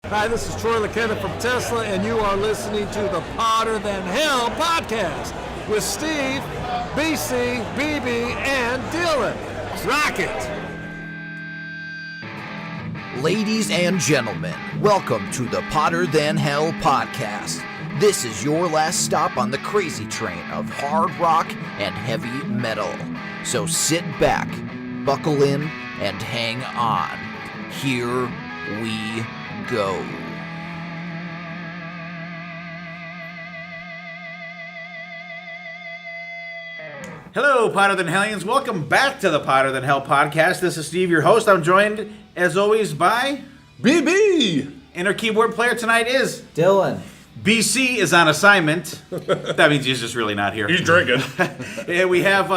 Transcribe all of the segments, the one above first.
Hi, this is Troy McKenna from Tesla, and you are listening to the Hotter Than Hell podcast with Steve, BC, BB, and Dylan. Rock it! Ladies and gentlemen, welcome to the Hotter Than Hell podcast. This is your last stop on the crazy train of hard rock and heavy metal. So sit back, buckle in, and hang on. Here we go. Hello, Hotter Than Hellions. Welcome back to the Hotter Than Hell podcast. This is Steve, your host. I'm joined, as always, by BB! And our keyboard player tonight is Dylan. BC is on assignment. That means he's just really not here. He's drinking. And we have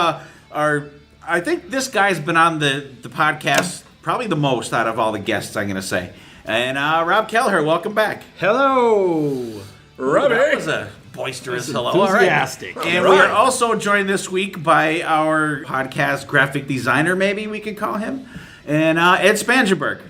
I think this guy's been on the podcast probably the most out of all the guests, I'm going to say. And Rob Kelleher, welcome back. Hello, Robbie! That was a boisterous hello. enthusiastic. All right. And we are also joined this week by our podcast graphic designer, maybe we could call him, and Ed Spangenberg.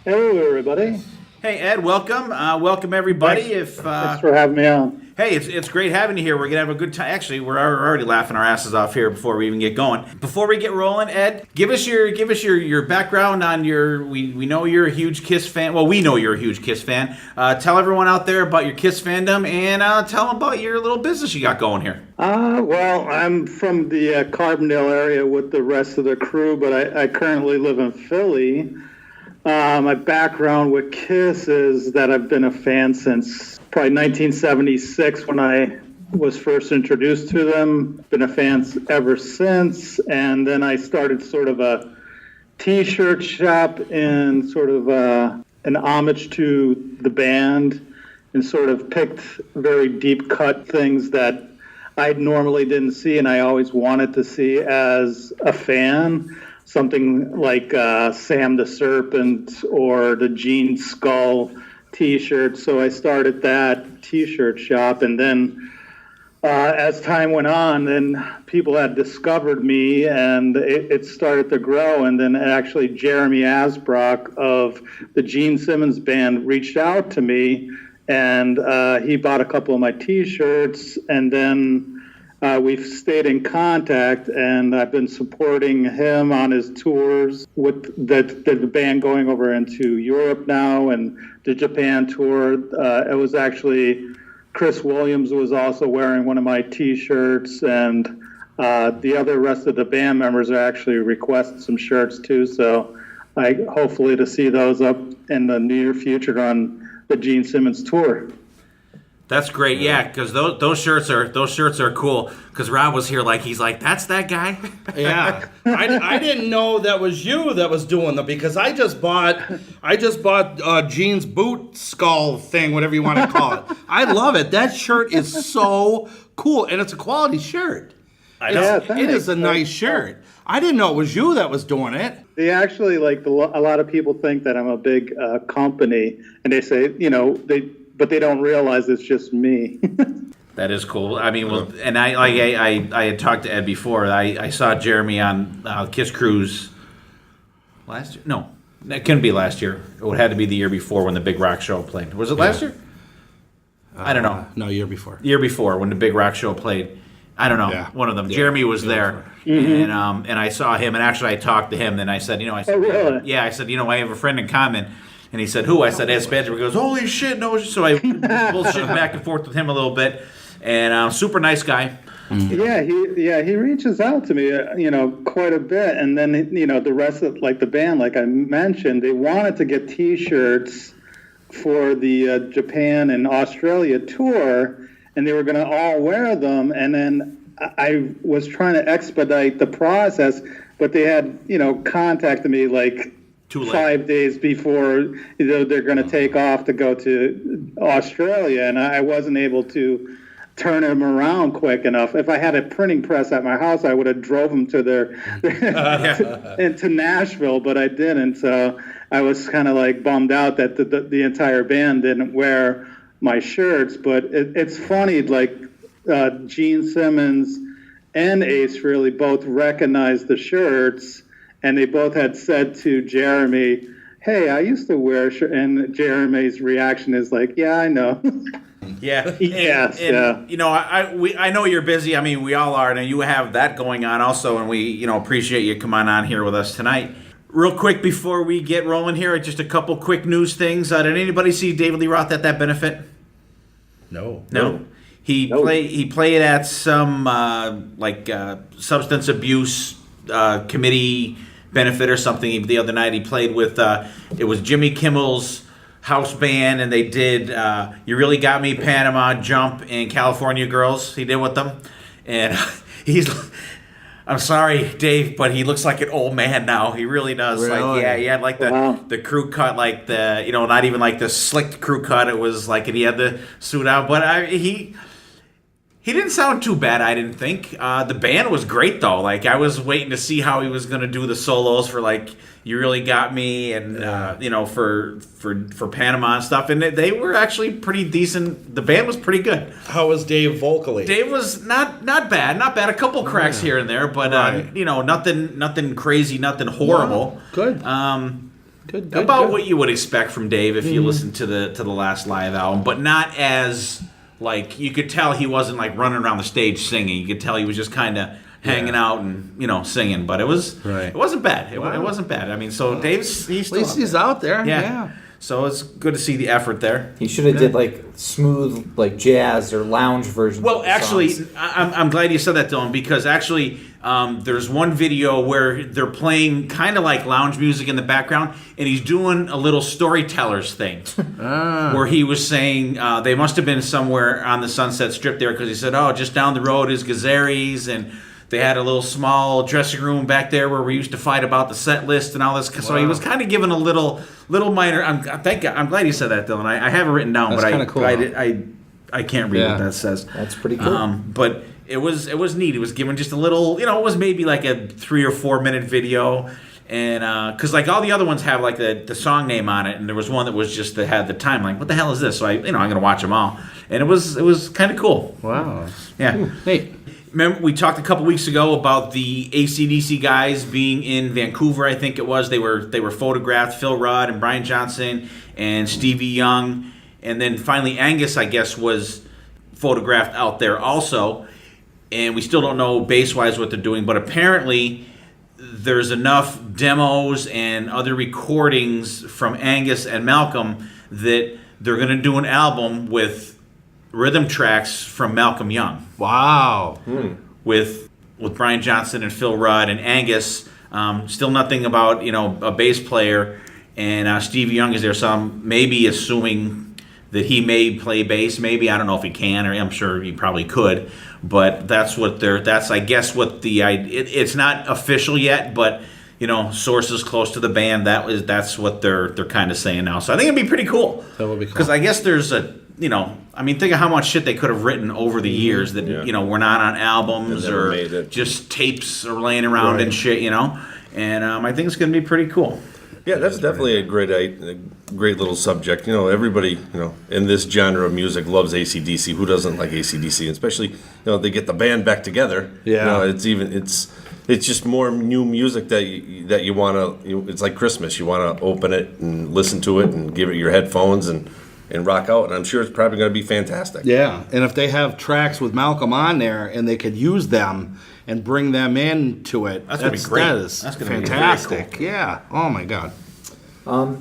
Hello, everybody. Hey, Ed, welcome. Welcome, everybody. Thanks for having me on. Hey, it's great having you here. We're going to have a good time. Actually, we're already laughing our asses off here before we even get going. Before we get rolling, Ed, give us your background on your. We know you're a huge Kiss fan. Well, we know you're a huge Kiss fan. Tell everyone out there about your Kiss fandom and tell them about your little business you got going here. Well, I'm from the Carbondale area with the rest of the crew, but I currently live in Philly. My background with Kiss is that I've been a fan since probably 1976 when I was first introduced to them. Been a fan ever since, and then I started sort of a T-shirt shop in sort of an homage to the band, and sort of picked very deep cut things that I normally didn't see and I always wanted to see as a fan. Something like Sam the Serpent or the Gene Skull T-shirt. So I started that T-shirt shop, and then as time went on, then people had discovered me, and it started to grow. And then actually Jeremy Asbrock of the Gene Simmons band reached out to me, and he bought a couple of my T-shirts, and then we've stayed in contact, and I've been supporting him on his tours with the band going over into Europe now, and the Japan tour. It was actually Chris Williams was also wearing one of my T-shirts, and the rest of the band members are actually requesting some shirts too. So I hopefully to see those up in the near future on the Gene Simmons tour. That's great, yeah, because those shirts are cool. Because Rob was here, he's like, that's that guy. Yeah, I didn't know that was you that was doing them because I just bought Gene's boot skull thing, whatever you want to call it. I love it. That shirt is so cool, and it's a quality shirt. It is a nice shirt. I didn't know it was you that was doing it. They actually a lot of people think that I'm a big company, and they say but they don't realize it's just me. That is cool. I mean, well, and I had talked to Ed before. I saw Jeremy on Kiss Cruise last year. No, that couldn't be last year. It had to be the year before when the Big Rock Show played. Was it last year? I don't know. No, year before. Year before when the Big Rock Show played. I don't know. Yeah. One of them. Yeah. Jeremy was there, and I saw him, and actually I talked to him. Then I said, oh, really? Yeah, I said, I have a friend in common. And he said, who? I said, Ed Spangenberg. He goes, holy shit, no. So I bullshit back and forth with him a little bit. And super nice guy. Yeah, he reaches out to me, quite a bit. And then, the rest of, the band, like I mentioned, they wanted to get T-shirts for the Japan and Australia tour, and they were going to all wear them. And then I was trying to expedite the process, but they had, contacted me, 5 days before they're going to take off to go to Australia, and I wasn't able to turn them around quick enough. If I had a printing press at my house, I would have drove them to to Nashville, but I didn't. So I was kind of bummed out that the entire band didn't wear my shirts. But it's funny, Gene Simmons and Ace Frehley both recognized the shirts. And they both had said to Jeremy, hey, I used to wear a shirt. And Jeremy's reaction is like, yeah, I know. Yeah. Yes, yeah. You know, I know you're busy. I mean, we all are, and you have that going on also, and we, appreciate you coming on here with us tonight. Real quick before we get rolling here, just a couple quick news things. Did anybody see David Lee Roth at that benefit? No. He played at some substance abuse committee benefit or something the other night. He played with it was Jimmy Kimmel's house band, and they did You Really Got Me, Panama, Jump, and California Girls. He did with them, and I'm sorry, Dave, but he looks like an old man now. He really does. Really? Like, yeah, he had like the crew cut, like the not even like the slicked crew cut. It was like, and he had the suit out, but he didn't sound too bad, I didn't think. The band was great, though. Like, I was waiting to see how he was going to do the solos for, like, You Really Got Me and, for Panama and stuff. And they were actually pretty decent. The band was pretty good. How was Dave vocally? Dave was not bad. Not bad. A couple cracks here and there, but, Right. nothing crazy, nothing horrible. Good. Good. About what you would expect from Dave if you listen to the last live album, but not as... Like, you could tell he wasn't, like, running around the stage singing. You could tell he was just kind of hanging out and, singing. But it wasn't bad. It wasn't bad. I mean, so Dave's... At least he's out there. Yeah. So it's good to see the effort there. He should have did, like, smooth, like, jazz or lounge versions Well, of the actually, songs. I'm glad you said that, Dylan, because actually there's one video where they're playing kind of like lounge music in the background, and he's doing a little storyteller's thing where he was saying they must have been somewhere on the Sunset Strip there, because he said, just down the road is Gazzari's, and they had a little small dressing room back there where we used to fight about the set list and all this. So he was kind of giving a little minor. I'm glad you said that, Dylan. I have it written down, That's but kinda cool, I can't read what that says. That's pretty cool. But it was neat. It was given just a little, it was maybe like a 3 or 4 minute video, and because like all the other ones have like the song name on it, and there was one that was just that had the time. Like, what the hell is this? So I'm gonna watch them all, and it was kind of cool. Wow. Yeah. Neat. Remember, we talked a couple weeks ago about the AC/DC guys being in Vancouver, I think it was. They were photographed, Phil Rudd and Brian Johnson and Stevie Young. And then finally Angus, I guess, was photographed out there also. And we still don't know bass-wise what they're doing, but apparently there's enough demos and other recordings from Angus and Malcolm that they're going to do an album with rhythm tracks from Malcolm Young. Wow. With Brian Johnson and Phil Rudd and Angus. Still nothing about a bass player, and Stevie Young is there. So I'm maybe assuming that he may play bass. Maybe, I don't know if he can, or I'm sure he probably could. But that's I guess what the it's not official yet, but sources close to the band that's what they're kind of saying now. So I think it'd be pretty cool. That would be cool. Because I guess there's think of how much shit they could have written over the years that were not on albums or just tapes or laying around and shit, and I think it's going to be pretty cool. Yeah, that's definitely a great little subject. Everybody, in this genre of music loves AC/DC. Who doesn't like AC/DC? Especially, they get the band back together. Yeah. It's just more new music that you want to. It's like Christmas. You want to open it and listen to it and give it your headphones and rock out. And I'm sure it's probably going to be fantastic. Yeah, and if they have tracks with Malcolm on there and they could use them and bring them into it, that's going to be great. That's gonna be fantastic. Cool. Yeah. Oh my God.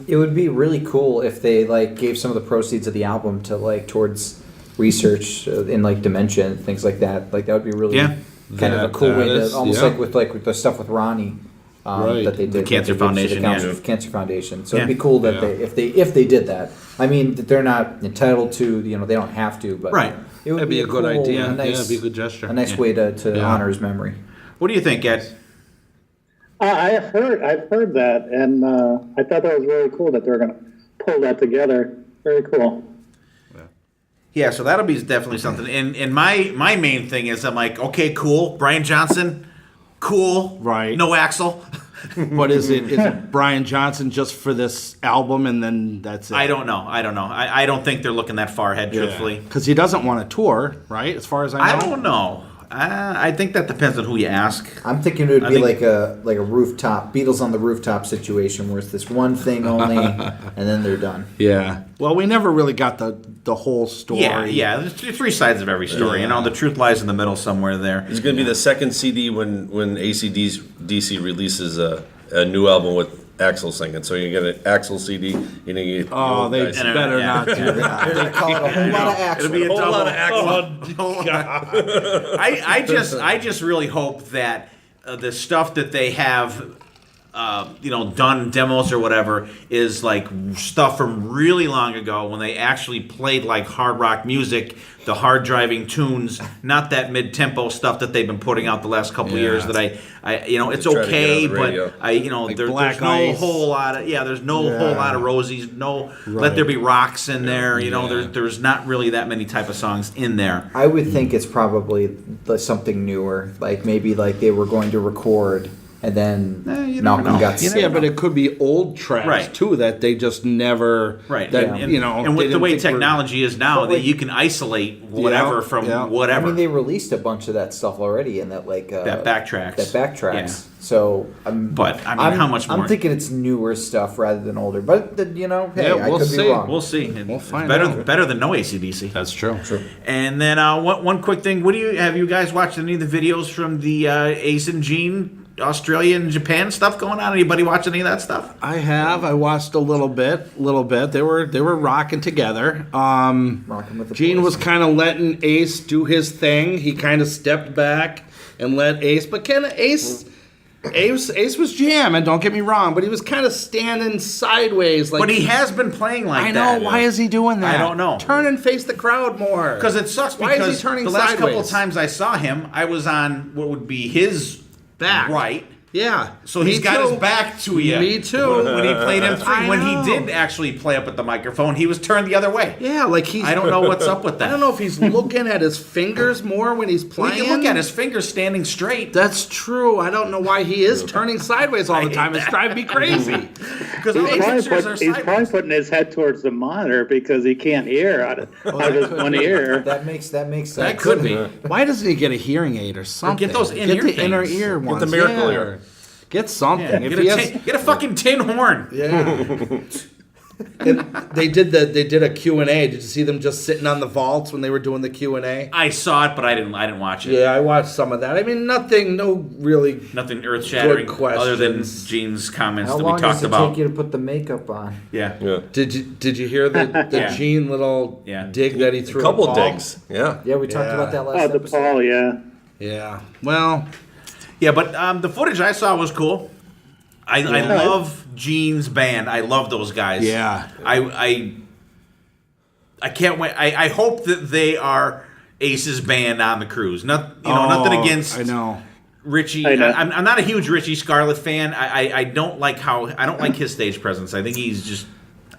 It would be really cool if they gave some of the proceeds of the album to towards research in dementia and things like that. That would be really kind of a cool way to almost like with the stuff with Ronnie. That they did, the Cancer Foundation, Cancer Foundation. So it'd be cool that if they did that. I mean, they're not entitled to, they don't have to, but it would be a good cool, idea. It'd be a good gesture. A nice way to honor his memory. What do you think, Ed? I've heard that, and I thought that was really cool that they're going to pull that together. Very cool. Yeah, so that'll be definitely something. And my main thing is I'm like, okay, cool, Brian Johnson, cool, right? No Axl. What is it? Is it Brian Johnson just for this album, and then that's it? I don't know. I don't think they're looking that far ahead, truthfully. Because he doesn't want to tour, right? As far as I know. I don't know. I think that depends on who you ask. I'm thinking it would be like a rooftop, Beatles on the rooftop situation where it's this one thing only, and then they're done. Yeah. Well, we never really got the whole story. Yeah. There's three sides of every story. Yeah. The truth lies in the middle somewhere there. It's going to be the second CD when AC/DC releases a new album with Axl singing. So you get an Axl CD. You get They better not do that. They call it a whole lot of action. It'll be a whole double. lot of Axl. Oh, God. I just really hope that the stuff that they have, done demos or whatever, is like stuff from really long ago when they actually played like hard rock music, the hard driving tunes, not that mid tempo stuff that they've been putting out the last couple of years. That I it's Try to get okay, on the radio. but Black there's no Ice. whole lot of there's no whole lot of Rosies, Let There Be Rocks in there. There's not really that many type of songs in there. I would think it's probably something newer, like maybe like they were going to record and then you never Malcolm know. got You sick. never Yeah, but it could be old tracks Right. too that they just never. Right, That, and they with the didn't way think were- technology is now, But that like- you can isolate whatever from yeah. whatever. I mean, they released a bunch of that stuff already, and that That backtracks. That backtracks. Yeah. So, But, I mean, how much more? I'm thinking it's newer stuff rather than older. But hey, Yeah, I we'll could see. be wrong. We'll see. We'll It's find better, out. better than no AC/DC. That's true. And then one quick thing: have you guys watched any of the videos from the Ace and Gene Australia and Japan stuff going on? Anybody watch any of that stuff? I have. I watched a little bit. They were rocking together. Rocking with the Gene boys. was kind of letting Ace do his thing. He kind of stepped back and let Ace. But Ace was jamming. Don't get me wrong, but he was kind of standing sideways. Like, But he has been playing like I know. that. Why is he doing that? I don't know. Turn and face the crowd more. Because it sucks. Why Because is he turning the last couple of sideways? times I saw him, I was on what would be his Back. right. Yeah. So he's got his back to you. Me too. When he played M3, I when know. he did actually play up at the microphone, he was turned the other way. Yeah, like he's. I don't know what's up with that. I don't know if he's looking at his fingers more when he's We playing. can look at his fingers standing straight. That's true. I don't know why he is turning sideways all the time. It's driving me crazy. Because all the pictures are He's probably sideways. putting his head towards the monitor because he can't hear out of his one ear. That makes sense. That could be. Why doesn't he get a hearing aid or something? get those in-ear Get the inner things. ear ones. the miracle yeah. ear. Get something. Yeah, If he has, get a fucking tin horn. yeah. They did a Q&A. Did you see them just sitting on the vaults when they were doing the Q&A? I saw it, but I didn't watch it. Yeah, I watched some of that. I mean, no really. Nothing earth shattering Good questions. other than Gene's comments How that we long does talked it about. take you to put the makeup on? Yeah. Yeah. Did you hear the Yeah. Gene little Yeah. dig that he threw? A couple at Paul? digs. Yeah. Yeah, we talked Yeah. about that Oh, last the episode. Paul, yeah. Yeah. Well, Yeah, but the footage I saw was cool. I love Gene's band. I love those guys. Yeah. I can't wait. I hope that they are Ace's band on the cruise. Nothing against I know. Richie. I know. I'm not a huge Richie Scarlett fan. I don't like his stage presence. I think he's just,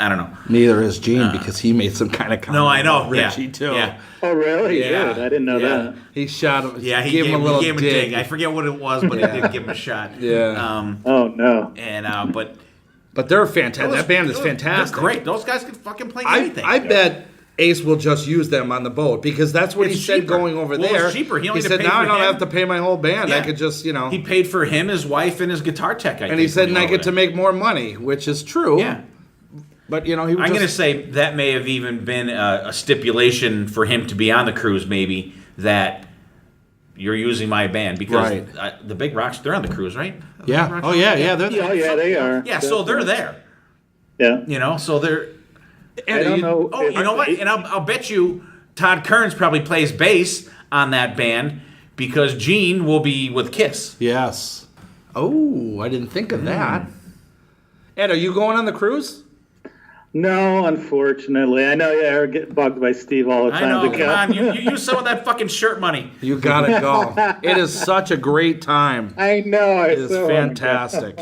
I don't know. Neither is Gene because he made some kind of comment. No, I know. about Richie Yeah. too. Yeah. Oh, really? Yeah. Good. I didn't know that. He shot him. Yeah, he gave him a little he gave him a dig. dig. I forget what it was, but he did give him a shot. Yeah. Oh, no. And but But they're fantastic. That band is they're fantastic. great. Those guys can fucking play I anything. bet Ace will just use them on the boat because that's what It's he said cheaper. going over Well, there. it's cheaper. He only had to said, pay now for I don't him." have to pay my whole band. I Yeah. could just, He paid for him, his wife, and his guitar tech. and he said, and I get to make more money, which is true. Yeah. But, he I'm was going to say that may have even been a stipulation for him to be on the cruise, maybe, that you're using my band. Because Right. the Big Rocks, they're on the cruise, right? Yeah. Big Rocks? Oh, yeah. They're Oh, yeah, they are. Yeah, so they're there. Yeah. So they're... I don't know. Oh, you know what? And I'll bet you Todd Kearns probably plays bass on that band because Gene will be with Kiss. Yes. Oh, I didn't think of that. Ed, are you going on the cruise? No, unfortunately. I know I get bugged by Steve all the I time. know, to come go. on. You use some of that fucking shirt money. You gotta go. It is such a great time. I know. It is fantastic.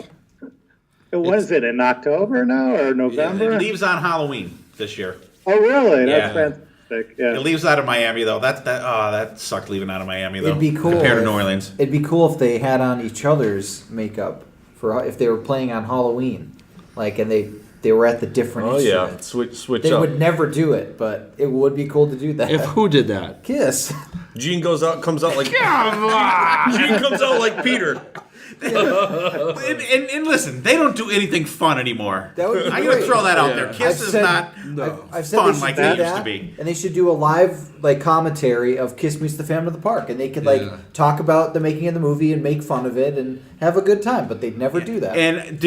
Was it in October now or November? It leaves on Halloween this year. Oh, really? Yeah. That's fantastic. Yeah. It leaves out of Miami, though. That sucked leaving out of Miami, though. It'd be cool compared to if- New Orleans. It'd be cool if they had on each other's makeup for if they were playing on Halloween, like, and they they were at the different instruments. Switch They up. would never do it, but it would be cool to do that. If who did that? Kiss. Gene comes out like Come on! Gene comes out like Peter. And listen, they don't do anything fun anymore. That would be I'm gonna great. throw that out there. Kiss is not I've said fun they should like do they used that, to be. and they should do a live commentary of Kiss Meets the Phantom of the Park, and they could talk about the making of the movie and make fun of it and have a good time. But they'd never do that. And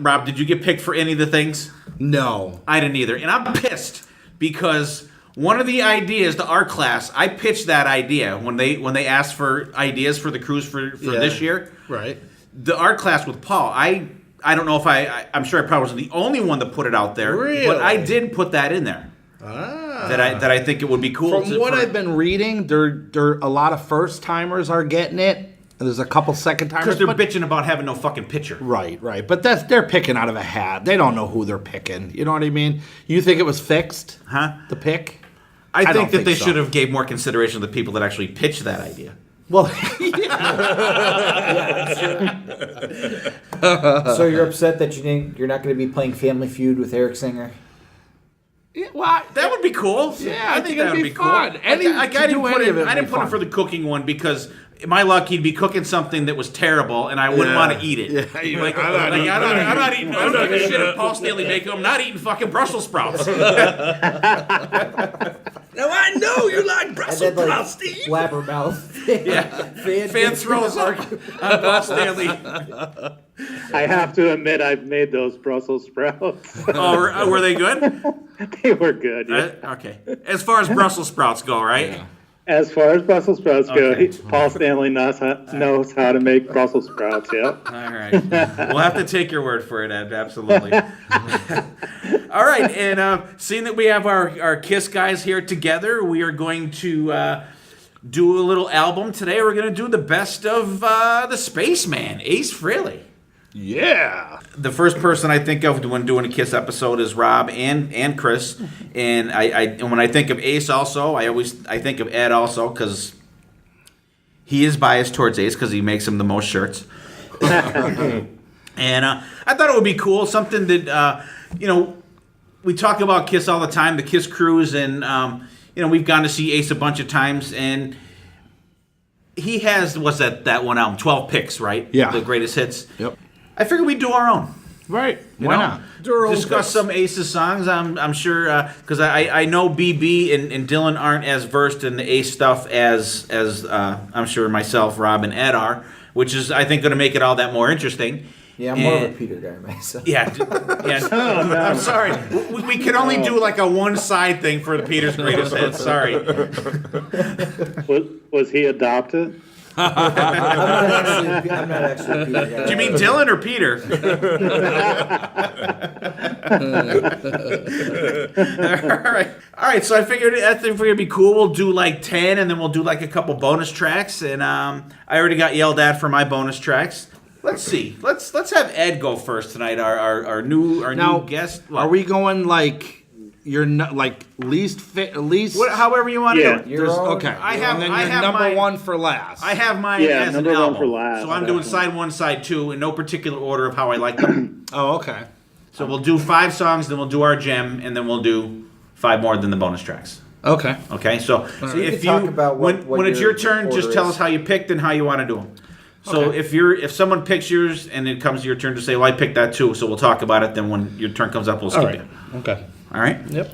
Rob, did you get picked for any of the things? No. I didn't either, and I'm pissed because one of the ideas, the art class, I pitched that idea when they asked for ideas for the cruise for this year. Right. The art class with Paul, I don't know if I'm sure I probably wasn't the only one that put it out there, Really? but I did put that in there. That I think it would be cool. From what I've been reading, there a lot of first timers are getting it. There's a couple second timers because they're bitching about having no fucking picture. Right. But they're picking out of a hat. They don't know who they're picking. You know what I mean? You think it was fixed? Huh? The pick? I don't think they so. should have gave more consideration to the people that actually pitched that idea. Well, So you're upset that you're not going to be playing Family Feud with Eric Singer? That would be cool. Yeah, I think it'd that would be be cool. fun. I didn't put it. I didn't be put it fun. for the cooking one because my luck, he'd be cooking something that was terrible, and I wouldn't want to eat it. Yeah, Like, I'm not eating. I don't give a shit if Paul Stanley make them. I'm not eating fucking Brussels sprouts. Now I know you like And Brussels then, sprouts, Steve. blabbermouth. Fan throws on Paul Stanley. I have to admit, I've made those Brussels sprouts. Oh, were they good? They were good. Yeah. Okay. As far as Brussels sprouts go, right? Yeah. As far as Brussels sprouts go, Okay. Paul Stanley knows how to make Brussels sprouts. Yeah. All right. We'll have to take your word for it, Ed. Absolutely. All right. And seeing that we have our KISS guys here together, we are going to do a little album today. We're going to do the best of the Spaceman, Ace Frehley. Yeah. The first person I think of when doing a KISS episode is Rob and Chris, and and when I think of Ace also, I think of Ed also because he is biased towards Ace because he makes him the most shirts. And I thought it would be cool, something that we talk about KISS all the time, the KISS cruise, and we've gone to see Ace a bunch of times, and he has what's that one album, 12 picks, right? Yeah. The greatest hits. Yep. I figured we'd do our own. Right. You Why know? not? Discuss some Ace's songs. I'm sure because I know BB and Dylan aren't as versed in the Ace stuff as I'm sure myself, Rob, and Ed are, which is I think going to make it all that more interesting. Yeah, I'm more of a Peter guy myself. Yeah. I'm sorry. We can only do like a one-side thing for the Peter's greatest hits. Sorry. Was he adopted? I'm not actually a Peter guy. Do you mean Dylan or Peter? All right. So I think it'd be cool. We'll do like 10, and then we'll do like a couple bonus tracks. And I already got yelled at for my bonus tracks. Let's see. Let's have Ed go first tonight. Our new guest. Are we going like you're not like least? However you want to do it. Your own? Okay. I have- and then I your have number my- one for last. I have mine Yeah, as an number one album. for last, So I'm doing definitely. side 1, side 2 in no particular order of how I like them. Oh, okay. So we'll do 5 songs, then we'll do our gem, and then we'll do 5 more than the bonus tracks. Okay. Okay, so if can talk about what when it's your your turn, just order tell is. us how you picked and how you want to do them. So if someone picks yours and it comes to your turn to say, well, I picked that too, so we'll talk about it. Then when your turn comes up, we'll skip All right. it. Okay. All right. Yep.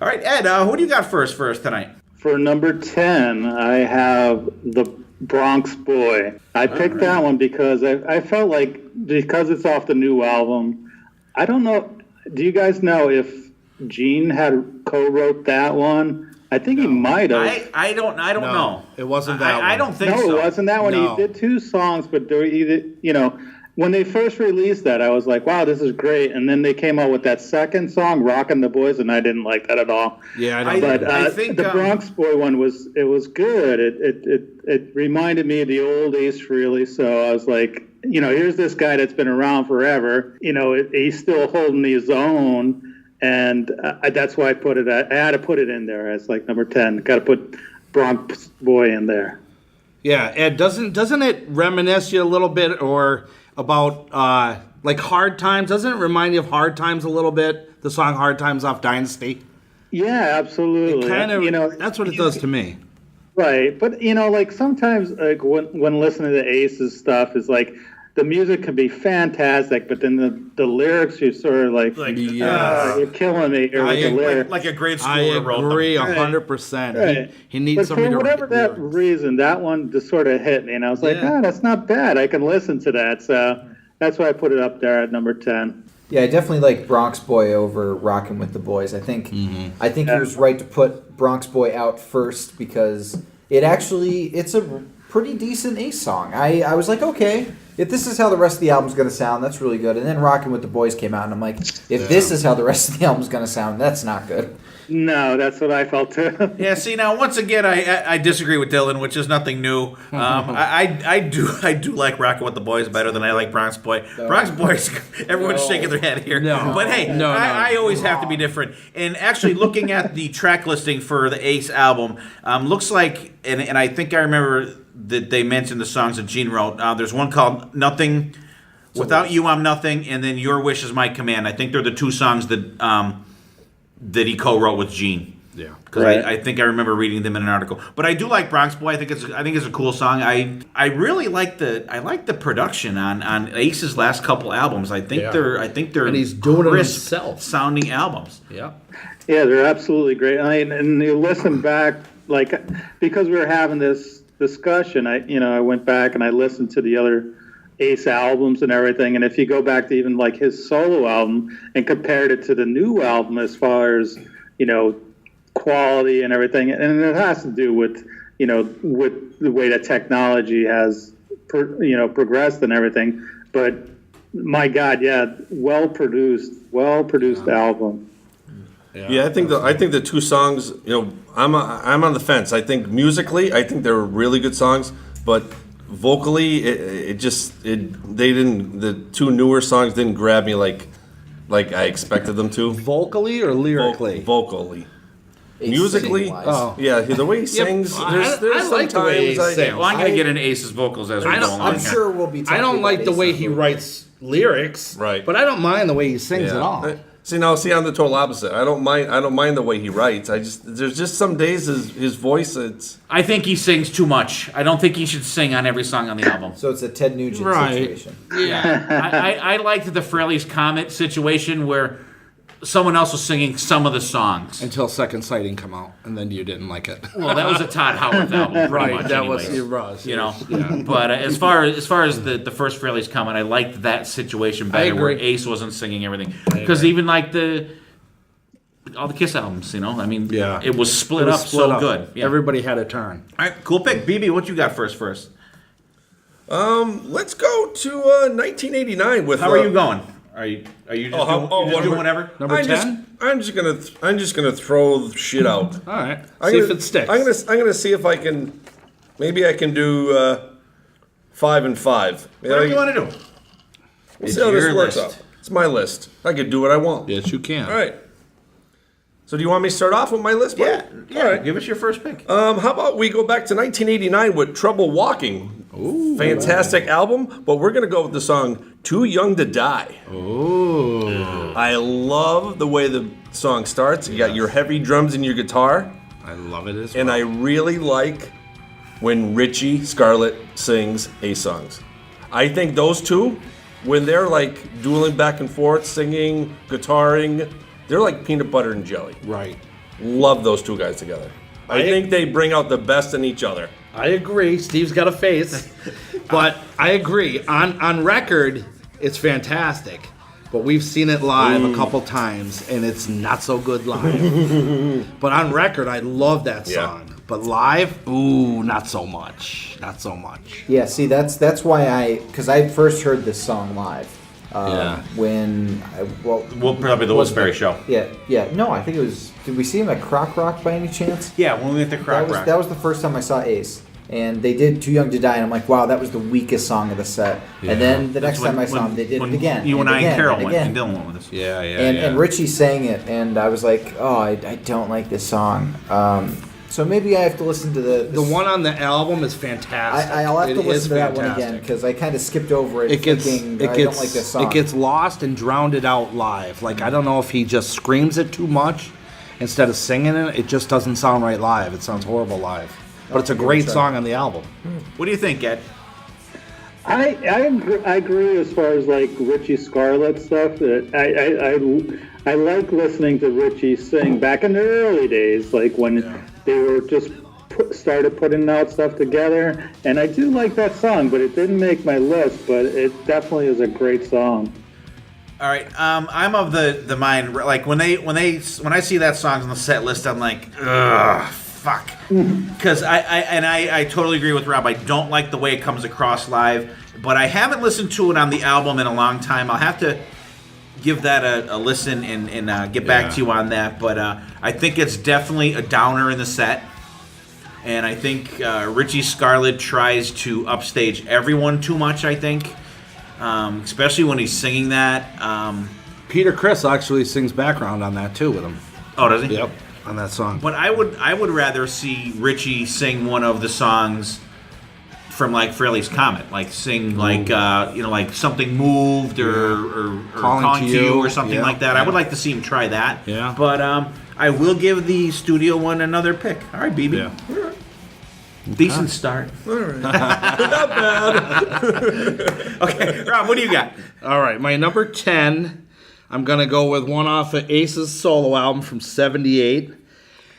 All right, Ed. Who do you got first for us tonight? For number 10, I have The Bronx Boy. I picked that one because I felt like, because it's off the new album, I don't know, do you guys know if Gene had co-wrote that one? I think he might have. I don't know. It wasn't that one. I don't think No, so. it wasn't that one. No. He did 2 songs, but they were either, when they first released that, I was like, wow, this is great. And then they came out with that second song, Rockin' the Boys, and I didn't like that at all. Yeah, I know. But I think the Bronx Boy one was good. It reminded me of the old Ace Frehley, so I was like, here's this guy that's been around forever. He's still holding his own, and that's why I put it. I had to put it in there as like number 10. Got to put Bronx Boy in there. Yeah, Ed, doesn't it reminisce you a little bit, or about like Hard Times. Doesn't it remind you of Hard Times a little bit? The song Hard Times off Dynasty? Yeah, absolutely. It kind of, you know, that's what it does to me. Right, but you know, like sometimes, like when listening to Ace's stuff, is like the music can be fantastic, but then the lyrics, you're sort of like you're killing me here with the lyrics. Like a grade I schooler wrote them. agree 100%. Right. He needs But somebody for to whatever write that lyrics. reason, that one just sort of hit me, and I was like, that's not bad. I can listen to that. So that's why I put it up there at number 10. Yeah, I definitely like Bronx Boy over Rockin' with the Boys. I think he was right to put Bronx Boy out first because it's a pretty decent Ace song. I was like, okay, if this is how the rest of the album's going to sound, that's really good. And then Rockin' with the Boys came out, and I'm like, if this is how the rest of the album's going to sound, that's not good. No, that's what I felt too. Yeah, see, now once again, I disagree with Dylan, which is nothing new. I do like Rockin' with the Boys better than I like Bronx Boy. Bronx Boys, everyone's shaking their head here. No. But hey, I always have to be different. And actually, looking at the track listing for the Ace album, looks like, and I think I remember that they mentioned the songs that Gene wrote. There's one called Nothing, Without You I'm Nothing, and then Your Wish Is My Command. I think they're the two songs that he co-wrote with Gene. Yeah. Because Right. I think I remember reading them in an article. But I do like Bronx Boy. I think it's a cool song. I really like the production on Ace's last couple albums. I think they're And he's doing it crisp himself. sounding albums. Yeah. Yeah, they're absolutely great. And you listen back, like, because we were having this discussion, I went back and I listened to the other Ace albums and everything. And if you go back to even like his solo album and compared it to the new album as far as, quality and everything, and it has to do with, with the way that technology has, progressed and everything. But my God, yeah, well produced album. Yeah, I think the two songs, I'm on the fence. I think musically, I think they're really good songs, but vocally, the two newer songs didn't grab me like I expected them to. Vocally or lyrically? Vocally. Ace Musically, singing-wise. yeah, the way he sings, there's I like the way he sometimes sings. Well, I'm going to get into Ace's vocals as we go along. I'm sure we'll be talking I don't like about the Ace way as he well. writes lyrics, Right. but I don't mind the way he sings Yeah. at all. See, I'm the total opposite. I don't mind the way he writes. There's just some days his voice, it's I think he sings too much. I don't think he should sing on every song on the album. So it's a Ted Nugent Right. situation. Yeah, I liked the Frehley's Comet situation where someone else was singing some of the songs. Until Second Sighting come out, and then you didn't like it. Well, that was a Todd Howard album, pretty much. That was anyways. it was. But as far as the first Frehley's Comet, I liked that situation better, where agree. Ace wasn't singing everything. Because even like all the Kiss albums, Yeah. it was split up so good. Yeah. Everybody had a turn. All right, cool pick, BB. What you got first? let's go to 1989 with. How are you going? Are you just doing whatever? Number I'm 10? I'm just gonna throw shit out. All right. I'm See gonna, if it sticks. I'm gonna see if I can. Maybe I can do 5 and 5. Whatever you want to do. We'll see how this works out. It's my list. I can do what I want. Yes, you can. All right. So do you want me to start off with my list? Yeah. Buddy? All right. Give us your first pick. How about we go back to 1989 with Trouble Walking? Ooh, fantastic album, but we're gonna go with the song "Too Young to Die." Ooh. I love the way the song starts. You got your heavy drums and your guitar, I love it as well. and I really like when Richie Scarlett sings Ace songs. I think those two, when they're like dueling back and forth, singing, guitaring, they're like peanut butter and jelly. Right. Love those two guys together. I think they bring out the best in each other. I agree. Steve's got a face. But I agree. On record, it's fantastic. But we've seen it live a couple times, and it's not so good live. But on record, I love that song. But live, not so much. Not so much. Yeah, see, that's why because I first heard this song live. When Probably the Wilkes-Barre show. Yeah. No, I think it was. Did we see him at Croc Rock by any chance? Yeah, when we went to Croc Rock. That was the first time I saw Ace, and they did "Too Young to Die," and I'm like, wow, that was the weakest song of the set. Yeah. And then the next time I saw him, they did it again. You and I and Carol went, again. and Dylan went with us. Yeah. And Richie sang it, and I was like, oh, I don't like this song. So maybe I have to listen to the one on the album is fantastic. I'll have to It listen is to that one fantastic. again because I kind of skipped over it, It gets, thinking it I gets, don't like this song. It gets lost and drowned it out live. Like, I don't know if he just screams it too much instead of singing it. It just doesn't sound right live. It sounds horrible live. But it's a great song on the album. What do you think, Ed? I agree as far as like Richie Scarlett stuff. I like listening to Richie sing back in the early days, like when they were just started putting out stuff together. And I do like that song, but it didn't make my list. But it definitely is a great song. All right, I'm of the mind, like when I see that song on the set list, I'm like, ugh, fuck, because I totally agree with Rob. I don't like the way it comes across live, but I haven't listened to it on the album in a long time. I'll have to give that a listen and get back to you on that. But I think it's definitely a downer in the set, and I think Richie Scarlett tries to upstage everyone too much. I think. Especially when he's singing that. Peter Criss actually sings background on that too with him. Oh, does he? Yep, on that song. But I would rather see Richie sing one of the songs from like Frehley's Comet, like sing like like Something Moved or Calling to You or something like that. I would like to see him try that. Yeah. But I will give the studio one another pick. All right, BB. Yeah. Decent start. All right. Not bad. Okay, Rob, what do you got? All right, my number 10, I'm going to go with one off of Ace's solo album from 78.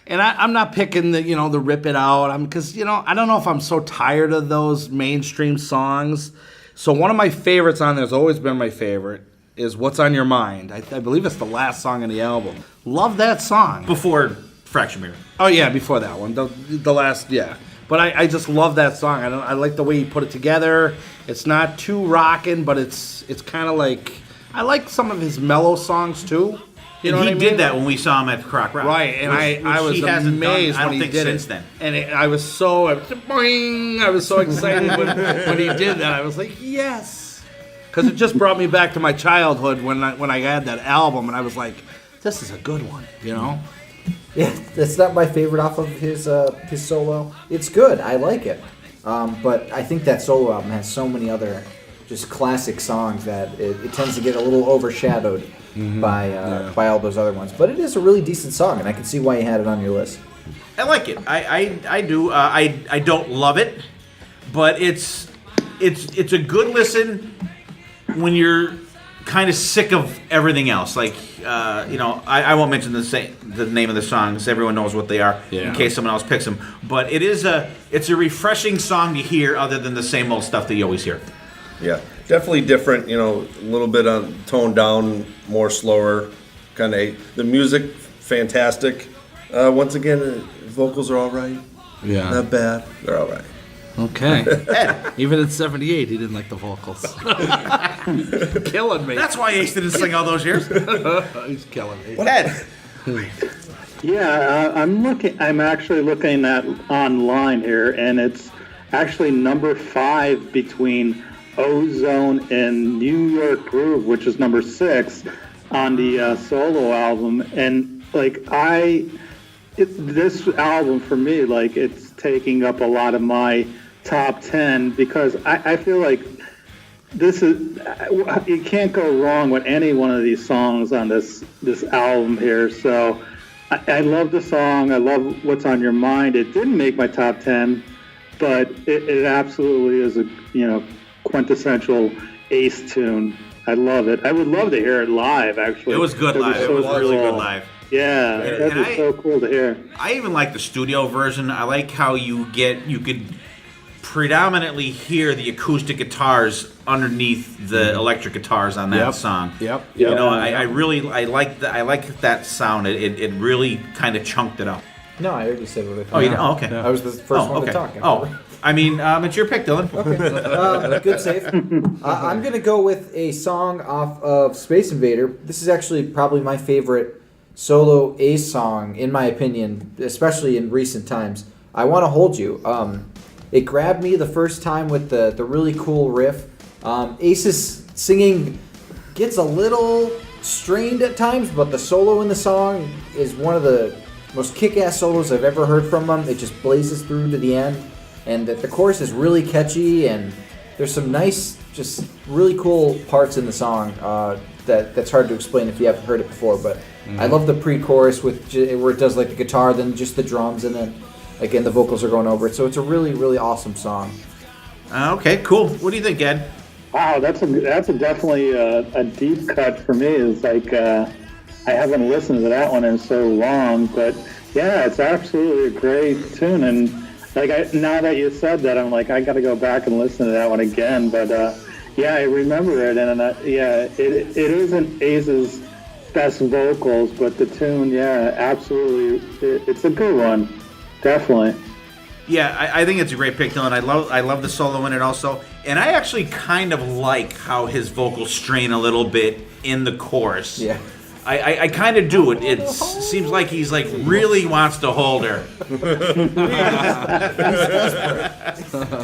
And I'm not picking the Rip It Out, because, I don't know if I'm so tired of those mainstream songs. So one of my favorites on there has always been my favorite, is What's on Your Mind. I believe it's the last song on the album. Love that song. Before Fracture Mirror. Oh, yeah, before that one. The last, yeah. But I just love that song. I like the way he put it together. It's not too rockin', but it's kind of like... I like some of his mellow songs, too. You know and what he I mean? did that when we saw him at Croc Rock. Right, and I was amazed when he did since it. then. And I was so excited when he did that. I was like, yes. Because it just brought me back to my childhood when I had that album, and I was like, this is a good one, Yeah, that's not my favorite off of his solo. It's good. I like it. But I think that solo album has so many other just classic songs that it tends to get a little overshadowed by all those other ones. But it is a really decent song, and I can see why you had it on your list. I like it. I do. I don't love it, but it's a good listen when you're kind of sick of everything else. Like, I won't mention the name of the songs. Everyone knows what they are in case someone else picks them. But it's a refreshing song to hear other than the same old stuff that you always hear. Yeah, definitely different. A little bit on toned down, more slower, kind of. The music, fantastic. Once again, vocals are all right. Yeah. Not bad. They're all right. Okay. Even in 78, he didn't like the vocals. Killing me. That's why Ace didn't sing all those years. He's killing me. Ed. Yeah, I'm actually looking at online here, and it's actually number 5 between Ozone and New York Groove, which is number 6 on the solo album. And this album for me, like, it's taking up a lot of my top 10 because I feel like you can't go wrong with any one of these songs on this album here. So I love the song. I love What's on Your Mind. It didn't make my top 10, but it absolutely is a quintessential Ace tune. I love it. I would love to hear it live, actually. It was good live. It was really good live. Yeah, that was so cool to hear. I even like the studio version. I like how you could predominantly hear the acoustic guitars underneath the electric guitars on that song. Yep. I like that sound. It really kind of chunked it up. No, I already said what I thought. Oh, you did? Oh, okay. I was the first one to talk. It's your pick, Dylan. Okay. Good save. I'm going to go with a song off of Space Invader. This is actually probably my favorite solo Ace song, in my opinion, especially in recent times. I Want to Hold You. It grabbed me the first time with the really cool riff. Ace's singing gets a little strained at times, but the solo in the song is one of the most kick-ass solos I've ever heard from him. It just blazes through to the end, and the chorus is really catchy, and there's some nice, just really cool parts in the song that's hard to explain if you haven't heard it before. But I love the pre-chorus where it does like the guitar, then just the drums, and then again the vocals are going over it. So it's a really, really awesome song. Okay, cool. What do you think, Ed? Wow, that's definitely a deep cut for me. It's like I haven't listened to that one in so long, but yeah, it's absolutely a great tune. And like now that you said that, I'm like, I got to go back and listen to that one again. But yeah, I remember it, and it isn't Ace's best vocals, but the tune, yeah, absolutely, it's a good one, definitely. Yeah, I think it's a great pick, Dylan. I love the solo in it also, and I actually kind of like how his vocals strain a little bit in the chorus. Yeah. I kind of do. It seems like he's like really wants to hold her.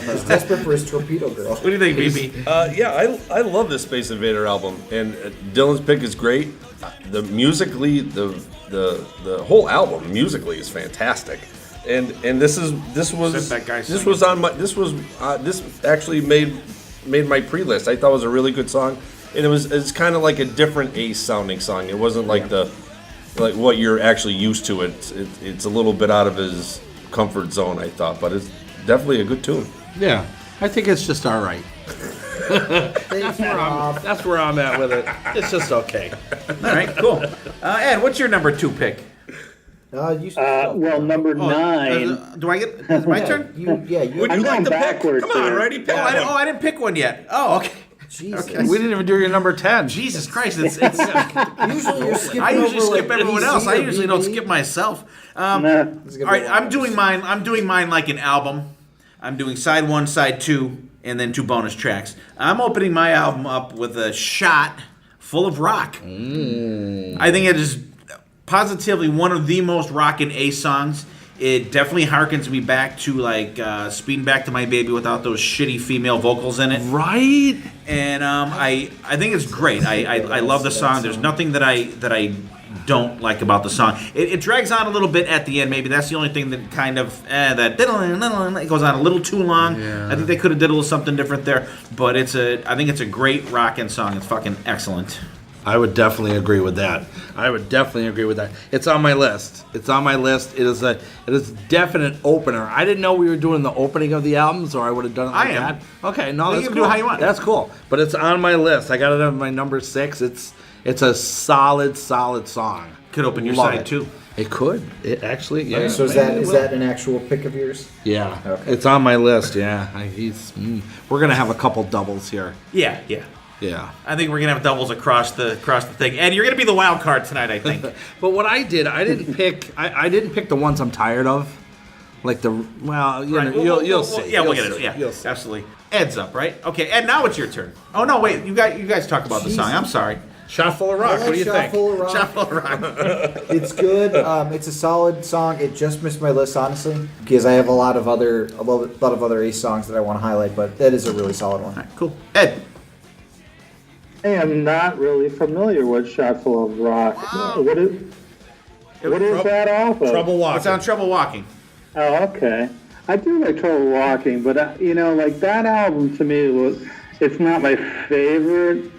He's desperate for his torpedo girl. What do you think, BB? Yeah, I love this Space Invader album, and Dylan's pick is great. The musically, the whole album musically is fantastic, and this actually made my pre-list. I thought it was a really good song, and it's kind of like a different Ace sounding song. It wasn't like like what you're actually used to. It's a little bit out of his comfort zone, I thought, but it's definitely a good tune. Yeah, I think it's just all right. That's where I'm at with it. It's just okay. All right, cool. Ed, what's your number 2 pick? Well, number 9. Do I get? Is it my turn? Would you like to backwards pick? Come on, here. righty, pick. I didn't pick one yet. Oh, okay. Jesus. Okay. We didn't even do your number 10. Jesus Christ! It's Usually you're skipping I usually over, skip like, everyone else. I easy or usually don't BB. skip myself. Nah. All right, I'm doing mine like an album. I'm doing side 1, side 2, and then 2 bonus tracks. I'm opening my album up with a shot full of rock. I think it is positively one of the most rockin' Ace songs. It definitely harkens me back to like Speeding Back to My Baby without those shitty female vocals in it. Right? And I think it's great. I love the song. There's nothing that I don't like about the song. It drags on a little bit at the end. Maybe that's the only thing that kind of it goes on a little too long. Yeah. I think they could have did a little something different there. But I think it's a great rockin' song. It's fucking excellent. I would definitely agree with that. It's on my list. It is a definite opener. I didn't know we were doing the opening of the album, so I would have done it like that. Okay, no, that's you can cool. do it how you want. That's cool. But it's on my list. I got it on my number 6. It's a solid song. Could open your Love side it. too. It could. It actually. Yeah. So is that an actual pick of yours? Yeah. Okay. It's on my list. Yeah. We're gonna have a couple doubles here. Yeah. Yeah. I think we're gonna have doubles across the thing. Ed, you're gonna be the wild card tonight, I think. But what I did, I didn't pick. I didn't pick the ones I'm tired of. Like you'll see. Yeah, we'll get it. Yeah, You'll see. absolutely. Ed's up, right? Okay, Ed. Now it's your turn. Oh no, wait. You guys talk about the song. I'm sorry. Shot full of rock. I like What do you Shot think? Full of Rock. Shot full of rock. It's good. It's a solid song. It just missed my list, honestly, because I have a lot of other Ace songs that I want to highlight. But that is a really solid one. All right, cool. Ed. I am not really familiar with Shot Full of Rock. Wow. What is that off of? Trouble Walking. It's on Trouble Walking. Oh, okay. I do like Trouble Walking, but like that album to me it's not my favorite.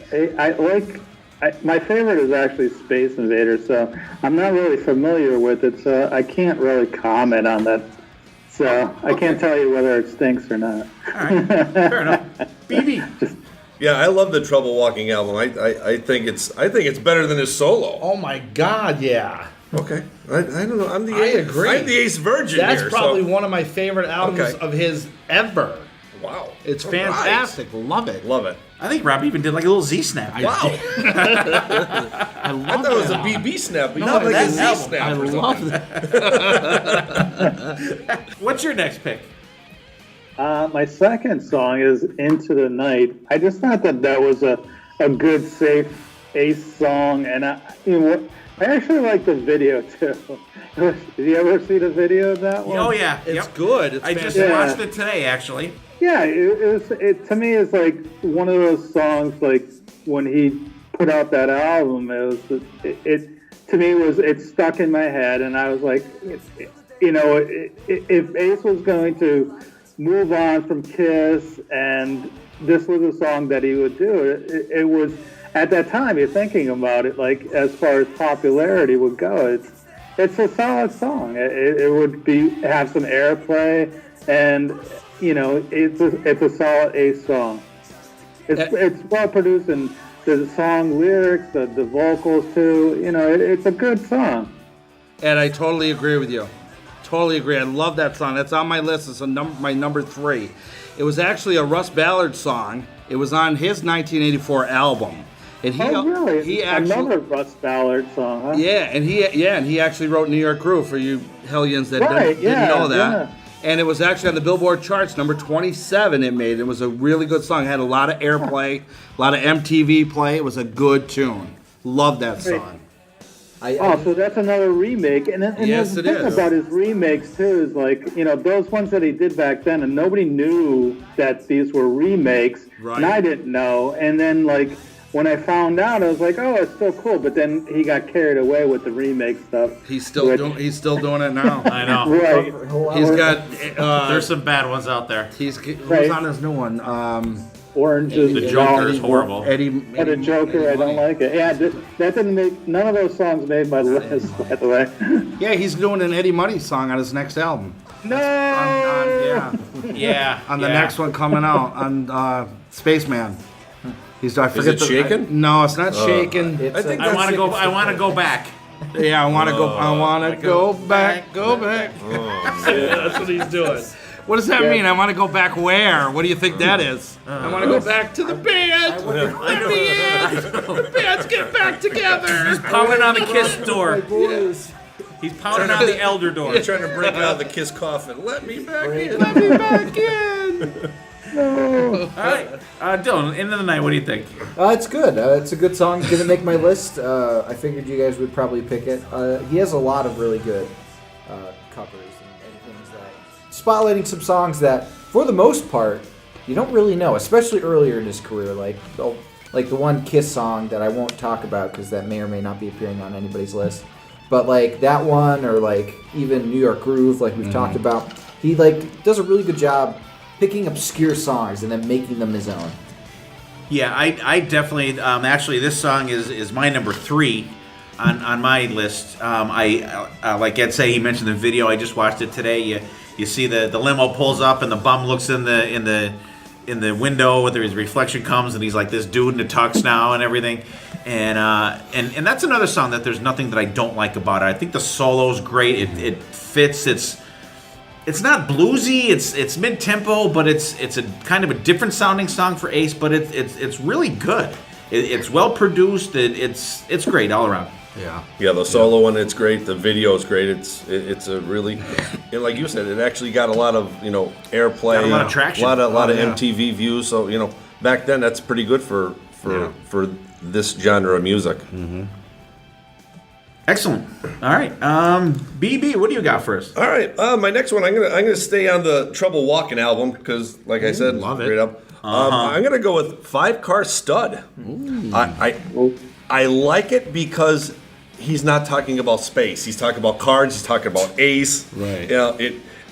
My favorite is actually Space Invader, so I'm not really familiar with it, so I can't really comment on that. So I can't tell you whether it stinks or not. All right, fair enough. BB. Yeah, I love the Trouble Walking album. I think it's better than his solo. Oh my God, yeah. Okay, I don't know. I agree. I'm the Ace Virgin That's here. probably one of my favorite albums Okay. of his ever. Wow, It's All right. fantastic. Love it. Love it. I think Rob even did like a little Z snap. Wow, I love I thought it was a that album. BB snap, but No, not like a that's Z album. snap. I or love something. that. What's your next pick? My second song is Into the Night. I just thought that was a good, safe Ace song, and I actually like the video too. Did you ever see the video of that one? Oh yeah, It's yep. good. It's I just fantastic. watched it today, actually. Yeah, it to me is like one of those songs. Like when he put out that album, it to me it stuck in my head, and I was like, if Ace was going to move on from Kiss, and this was a song that he would do, it was, at that time, you're thinking about it, like, as far as popularity would go, it's a solid song. It would have some airplay, and, it's a solid Ace song. It's well produced, and the song lyrics, the vocals too, it's a good song. And I totally agree with you. Totally agree. I love that song. That's on my list. It's my number 3. It was actually a Russ Ballard song. It was on his 1984 album. And really? He actually, another Russ Ballard song, huh? Yeah, and he actually wrote New York Groove, for you hellions that didn't know that. Yeah. And it was actually on the Billboard charts, number 27 it made. It was a really good song. It had a lot of airplay, a lot of MTV play. It was a good tune. Love that song. So that's another remake. And yes, the thing about his remakes, too, is like, those ones that he did back then, and nobody knew that these were remakes. Right. And I didn't know. And then, like, when I found out, I was like, oh, it's still cool. But then he got carried away with the remake stuff. He's still doing it now. I know. Right. He's got... there's some bad ones out there. Who's on his new one? Orange is... The Joker is horrible. The Joker, I don't like it. Yeah, that didn't make... None of those songs made my list, by the way. Yeah, he's doing an Eddie Money song on his next album. No! On the next one coming out, on Spaceman. Is it Shaken? No, it's not Shaken. I want to go back. Yeah, I want to go back. Go back. Yeah, that's what he's doing. What does that mean? I want to go back where? What do you think that is? I want to go back to the band. The band's get back together. He's pounding on the Kiss door. He's pounding on the Elder door. He's trying to break out of the Kiss coffin. Let me back in. Let me back in. No. All right, Dylan, End of the Night, what do you think? It's good. It's a good song. Didn't make my list. I figured you guys would probably pick it. He has a lot of really good covers and things that spotlighting some songs that, for the most part, you don't really know, especially earlier in his career, like the one Kiss song that I won't talk about because that may or may not be appearing on anybody's list. But like that one, or like even New York Groove, like we've talked about, he like does a really good job picking obscure songs and then making them his own. Yeah, I definitely, actually this song is my number 3 on my list. Like Ed said, he mentioned the video, I just watched it today. You see the limo pulls up and the bum looks in the window where his reflection comes, and he's like this dude in a tux now and everything. And that's another song that there's nothing that I don't like about it. I think the solo's great. It fits. It's not bluesy. It's mid tempo, but it's a kind of a different sounding song for Ace. But it's really good. It's well produced. It's great all around. Yeah, the solo one, it's great. The video is great. It's a really, like you said, it actually got a lot of airplay, got a lot of traction, a lot of MTV views. So back then that's pretty good for this genre of music. Mm-hmm. Excellent. All right, BB, what do you got for us? All right, my next one, I'm gonna stay on the Trouble Walking album because, like I said, love great it. up. I'm gonna go with 5 Car Stud. I like it because he's not talking about space. He's talking about cards. He's talking about Ace. Right.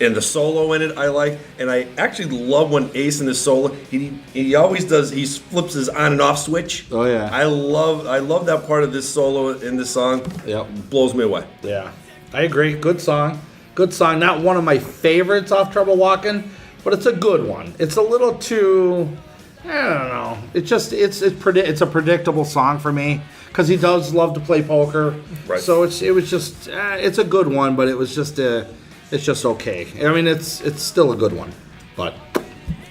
And the solo in it I like, and I actually love when Ace in his solo he always does. He flips his on and off switch. Oh yeah. I love that part of this solo in this song. Yep. Blows me away. Yeah, I agree. Good song. Good song. Not one of my favorites off Trouble Walking, but it's a good one. It's a little too, I don't know. It's a predictable song for me because he does love to play poker. Right. So it's a good one, but it's just okay. I mean, it's still a good one, but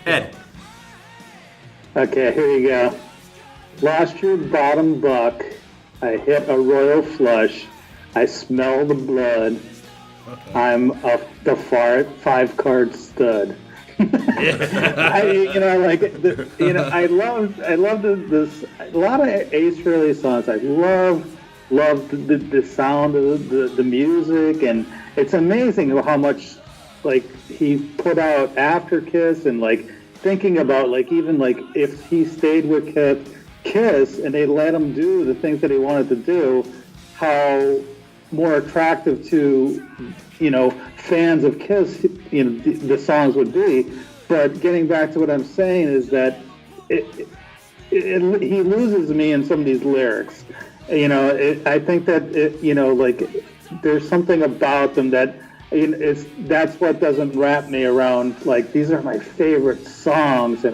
Ed. Okay, here you go. Lost your bottom buck. I hit a royal flush. I smell the blood. I'm the 5-card stud. I love this. A lot of Ace Frehley songs. I love the sound of the music, and it's amazing how much like he put out after Kiss, and like thinking about like even like if he stayed with Kiss and they let him do the things that he wanted to do, how more attractive to, fans of Kiss, the songs would be. But getting back to what I'm saying is that he loses me in some of these lyrics. I think that there's something about them that that's what doesn't wrap me around. Like, these are my favorite songs.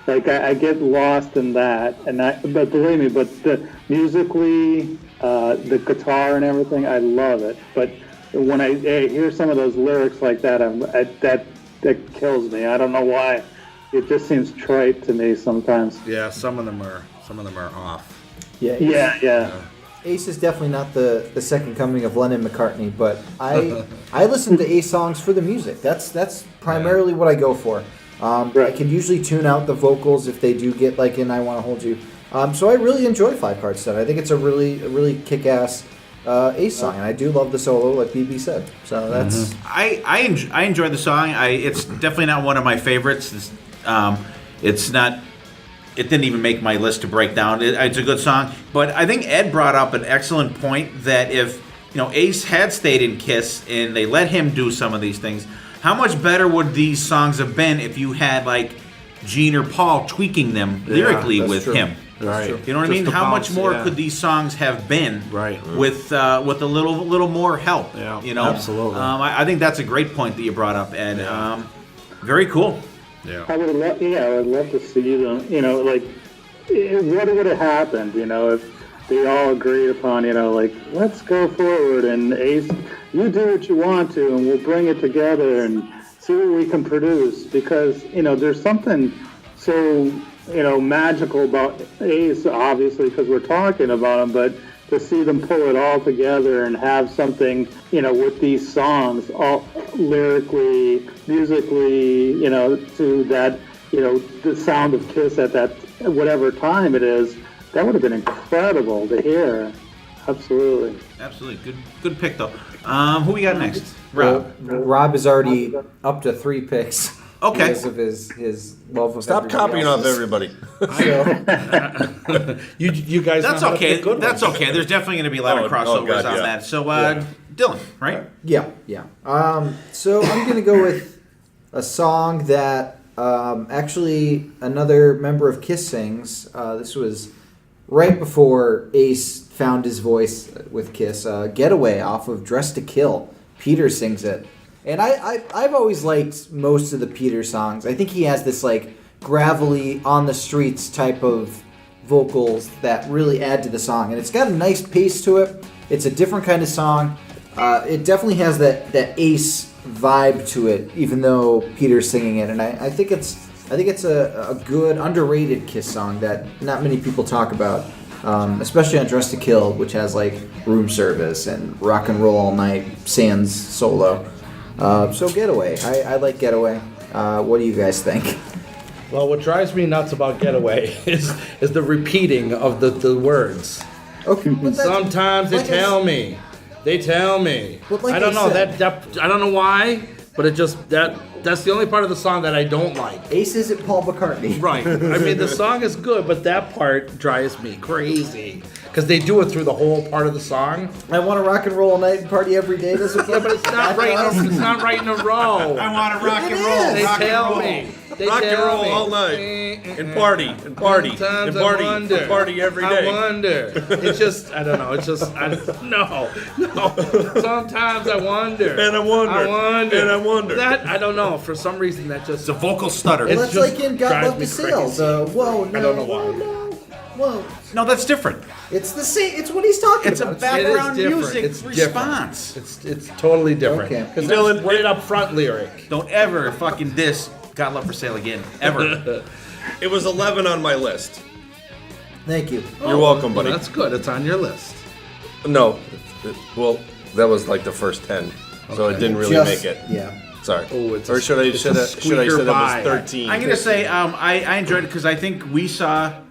Like I get lost in that, but believe me, the musically, the guitar and everything, I love it. But when I hear some of those lyrics like that, that kills me. I don't know why. It just seems trite to me sometimes. Yeah, some of them are off. Yeah. Ace is definitely not the second coming of Lennon McCartney, but I listen to Ace songs for the music. That's primarily what I go for. I can usually tune out the vocals if they do get like in I Want to Hold You. So I really enjoy Five Card Stud. I think it's a really kick-ass Ace song, and I do love the solo, like BB said. So that's I enjoy the song. It's definitely not one of my favorites. It's not. It didn't even make my list to break down. It's a good song, but I think Ed brought up an excellent point that if Ace had stayed in Kiss and they let him do some of these things, how much better would these songs have been if you had like Gene or Paul tweaking them lyrically with him? Right. You know what I mean? How much more could these songs have been with a little more help? Yeah, absolutely. I think that's a great point that you brought up, Ed. Yeah. Very cool. Yeah. I would love to see them. What would have happened? If they all agreed upon, let's go forward and Ace, you do what you want to, and we'll bring it together and see what we can produce. Because there's something so magical about Ace, obviously, because we're talking about him, but to see them pull it all together and have something, with these songs, all lyrically, musically, to that, the sound of Kiss at that, whatever time it is, that would have been incredible to hear. Absolutely. Good pick, though. Who we got next? Rob. Rob is already up to 3 picks. Okay. Because of his love of Stop copying off everybody. You guys. That's okay. That's okay. There's definitely going to be a lot of crossovers on that. So, Dylan, right? Yeah. So I'm going to go with a song that actually another member of Kiss sings. This was right before Ace found his voice with Kiss. Getaway off of Dress to Kill. Peter sings it. And I've always liked most of the Peter songs. I think he has this like gravelly, on the streets type of vocals that really add to the song. And it's got a nice pace to it. It's a different kind of song. It definitely has that Ace vibe to it, even though Peter's singing it. And I think it's a good, underrated Kiss song that not many people talk about. Especially on Dress to Kill, which has like Room Service and Rock and Roll All Night, Sans solo. So Getaway. I like Getaway. What do you guys think? Well, what drives me nuts about Getaway is the repeating of the words. Okay. Sometimes they tell me. They tell me. Like I don't know said, that I don't know why, but it just that's the only part of the song that I don't like. Ace isn't Paul McCartney. Right. I mean, the song is good, but that part drives me crazy. Because they do it through the whole part of the song. I want to rock and roll all night and party every day. Yeah, but it's not right in a row. I want to rock and roll. They tell me. Rock and roll all night and party and party and party every day. I wonder. It's just I don't know. It's just no. Sometimes I wonder. And I wonder. That I don't know. For some reason that just It's a vocal stutter. Well, that's like in God Love to Sail. Whoa, no. I don't know why. Whoa. No, that's different. It's the same. It's what he's talking It's a about. background It is music it's response. Different. It's totally different. Okay. Because that's right up front lyric. Don't ever fucking diss God Love for Sale again. Ever. It was 11 on my list. Thank you. You're welcome, buddy. That's good. It's on your list. No, well, that was like the first 10, so it didn't really make it. Yeah. Sorry. Oh, it's or should I say that was 13? I'm gonna say I enjoyed it because I think we saw.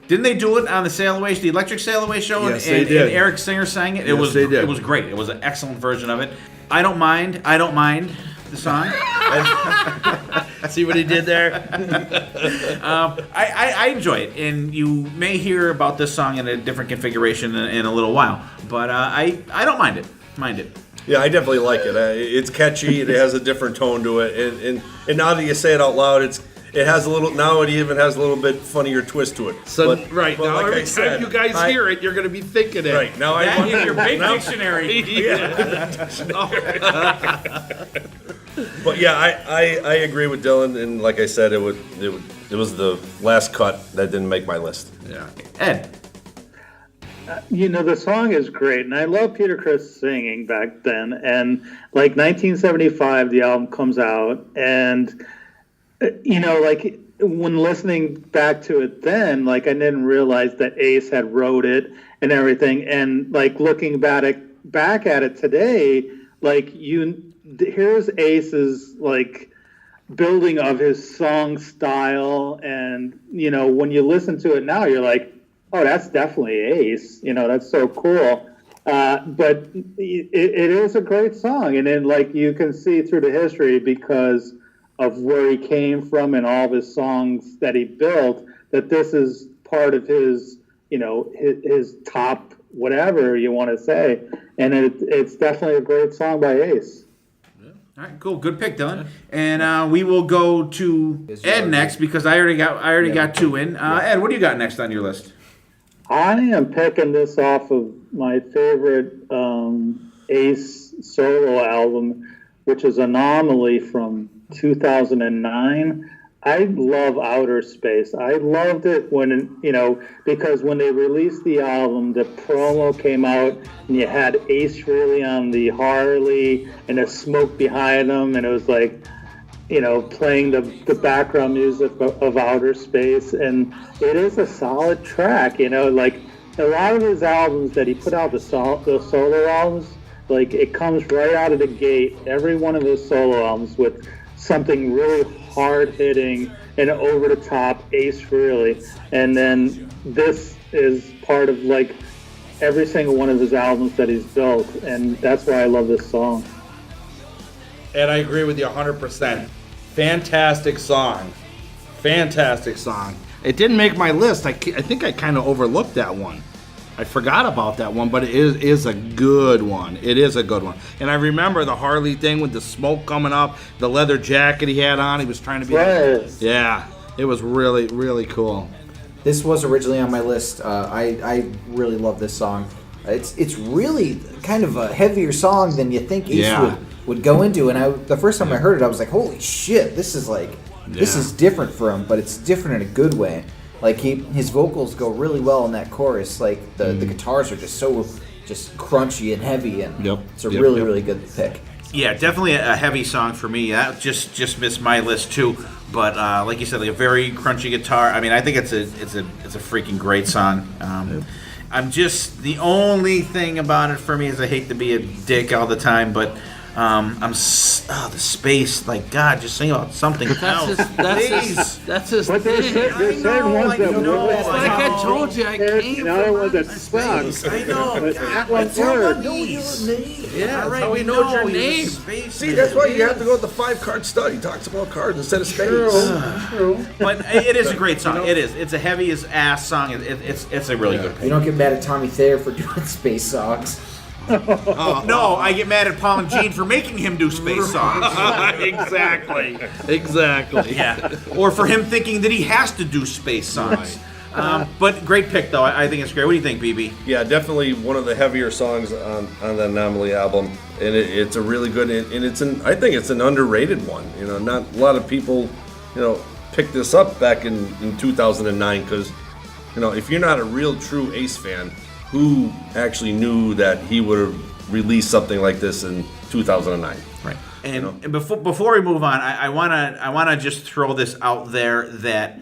Didn't they do it on the Sail Away, the Electric Sail Away show? Yes, and, they did. And Eric Singer sang it. Yes, they did. It was great. It was an excellent version of it. I don't mind the song. See what he did there? I enjoy it, and you may hear about this song in a different configuration in a little while, but I don't mind it. Yeah, I definitely like it. It's catchy. It has a different tone to it, and now that you say it out loud, it has a little. Now it even has a little bit funnier twist to it. So but now like every time you guys hear it, you're going to be thinking it. Right now, That in your big dictionary. But yeah, I agree with Dylan, and like I said, it was the last cut that didn't make my list. Yeah, Ed. The song is great, and I love Peter Criss singing back then. And like 1975, the album comes out, and like when listening back to it then, like I didn't realize that Ace had wrote it and everything. And like looking back at it today, like here's Ace's like building of his song style, and when you listen to it now, you're like, oh, that's definitely Ace. That's so cool. But it is a great song. And then, like, you can see through the history because of where he came from and all of his songs that he built, that this is part of his, his top whatever you want to say. And it's definitely a great song by Ace. All right, cool. Good pick, Dylan. And we will go to Ed next because I already got two in. Ed, what do you got next on your list? I am picking this off of my favorite Ace solo album, which is Anomaly from 2009. I love Outer Space. I loved it when, because when they released the album, the promo came out and you had Ace Frehley on the Harley and the smoke behind him, and it was like, playing the background music of Outer Space, and it is a solid track. Like a lot of his albums that he put out, the solo albums, like it comes right out of the gate, every one of his solo albums with something really hard-hitting and over-the-top Ace Frehley. And then this is part of like every single one of his albums that he's built, and that's why I love this song. And I agree with you 100%. Fantastic song. It didn't make my list. I think I kind of overlooked that one. I forgot about that one, but it is a good one. It is a good one. And I remember the Harley thing with the smoke coming up, the leather jacket he had on. He was trying to be... Yes. Yeah, it was really, really cool. This was originally on my list. I really love this song. It's really kind of a heavier song than you think Ace would go into. And the first time I heard it, I was like, holy shit, this is different for him, but it's different in a good way. Like his vocals go really well in that chorus. Like the guitars are just so crunchy and heavy, and it's a really good pick. Yeah, definitely a heavy song for me. That just missed my list too. But like you said, like a very crunchy guitar. I mean, I think it's a freaking great song. I'm just, the only thing about it for me is I hate to be a dick all the time, but the space, like, God, just sing about something else. That's his But there's thing. certain ones that work. It's like I told you, I came The other from ones that outer suck. I know. But that one works. Yeah, that's how he knows your name. See, that's why you have to go with the 5-card stud. He talks about cards instead of spades. True. But it is a great song. It is. It's a heavy as ass song. It's a really good pick. You don't get mad at Tommy Thayer for doing space songs. No, I get mad at Paul and Gene for making him do space songs. Exactly. Yeah. Or for him thinking that he has to do space songs. But great pick, though. I think it's great. What do you think, BB? Yeah, definitely one of the heavier songs on the Anomaly album, and it's a really good, and I think it's an underrated one. Not a lot of people, picked this up back in 2009 because, if you're not a real true Ace fan, who actually knew that he would have released something like this in 2009? Right. And before we move on, I wanna just throw this out there that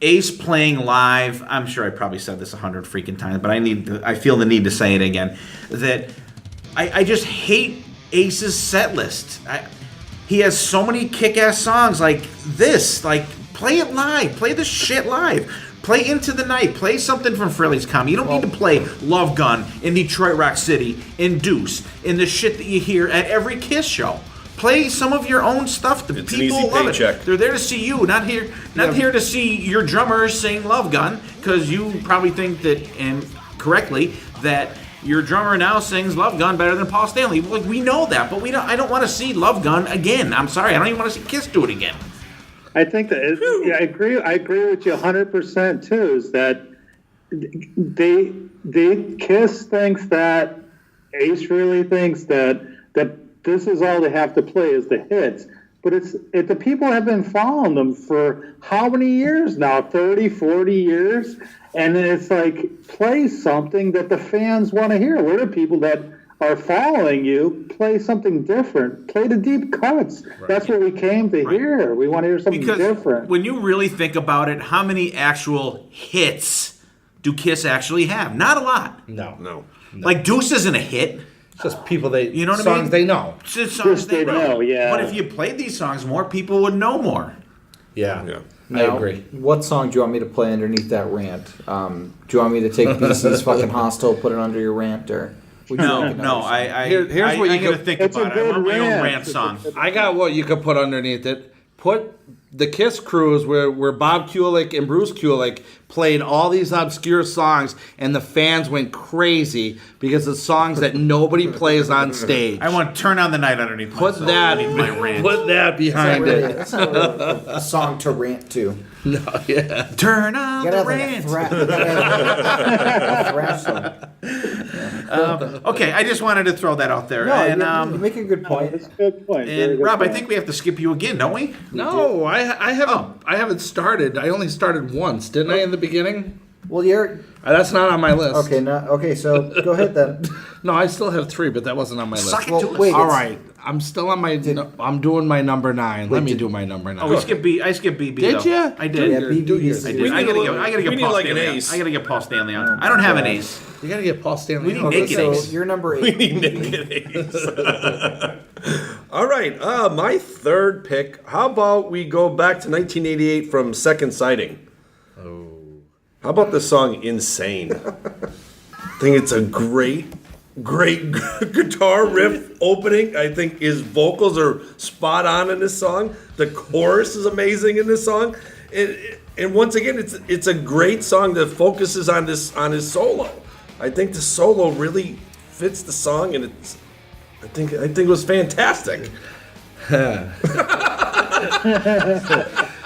Ace playing live. I'm sure I probably said this 100 freaking times, but I feel the need to say it again. That I just hate Ace's set list. He has so many kick-ass songs like this. Like, play it live. Play the shit live. Play Into the Night. Play something from Frehley's Comedy. You don't need to play Love Gun in Detroit Rock City, in Deuce, in the shit that you hear at every Kiss show. play some of your own stuff. The It's an people easy love paycheck. it. They're there to see you, not here to see your drummer sing Love Gun, because you probably think that, and correctly, that your drummer now sings Love Gun better than Paul Stanley. Like, we know that, but I don't want to see Love Gun again. I'm sorry, I don't even want to see Kiss do it again. I think that I agree with you 100% too. Is that they Kiss thinks that Ace really thinks that this is all they have to play is the hits. But the people have been following them for how many years now? 30, 40 years? And then it's like, play something that the fans want to hear. We're the people that are following you. Play something different. Play the deep cuts. Right. That's what we came to hear. We want to hear something different. When you really think about it, how many actual hits do Kiss actually have? Not a lot. No. Like Deuce isn't a hit. It's just people you know what songs I mean? they know. It's just songs they know. Yeah. But if you played these songs more, people would know more. Yeah. Now, I agree. What song do you want me to play underneath that rant? Do you want me to take BC's fucking Hostile, put it under your rant, or? Here's what you could think about it. I want my own rant song. I got what you could put underneath it. Put the Kiss cruise where Bob Kulick and Bruce Kulick played all these obscure songs, and the fans went crazy because it's songs that nobody plays on stage. I want Turn on the Night underneath my rant. Put that behind it. That's not really a song to rant to. No, yeah. Turn on the rant. Okay, I just wanted to throw that out there. No, and you make a good point. That's a good point. And Rob, I think we have to skip you again, don't we? No, I haven't started. I only started once, didn't I, in the beginning? Well, you're That's not on my list. okay. So go ahead then. No, I still have 3, but that wasn't on my Suck list. it to us. wait. All right, I'm still on my. I'm doing my number 9. Let me do my number 9. Oh, we skipped B. I skipped BB. Did though. you? I did. Yeah, BB. I did. I gotta get we Paul need like Stanley an on. ace. I gotta get Paul Stanley on. I don't have an ace. You gotta get Paul Stanley. We need on. naked So ace. you're number 8. We need naked ace. All right, my third pick. How about we go back to 1988 from Second Sighting? Oh. How about the song Insane? I think it's a great guitar riff opening. I think his vocals are spot on in this song. The chorus is amazing in this song. And once again, it's a great song that focuses on his solo. I think the solo really fits the song, and I think it was fantastic.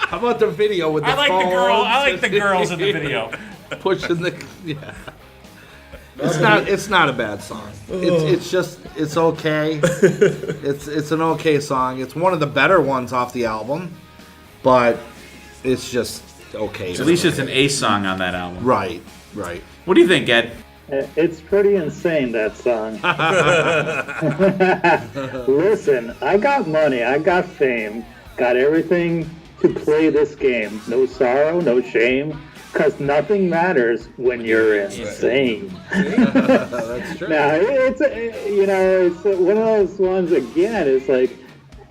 How about the video with the phones? I like the girls in the video. Pushing the It's not a bad song. It's okay. It's an okay song. It's one of the better ones off the album, but it's just okay. At least it's an ace song on that album. Right. What do you think, Ed? It's pretty insane, that song. Listen, I got money, I got fame, got everything to play this game. No sorrow, no shame, because nothing matters when you're insane. That's true. Now, it's one of those ones, again, it's like,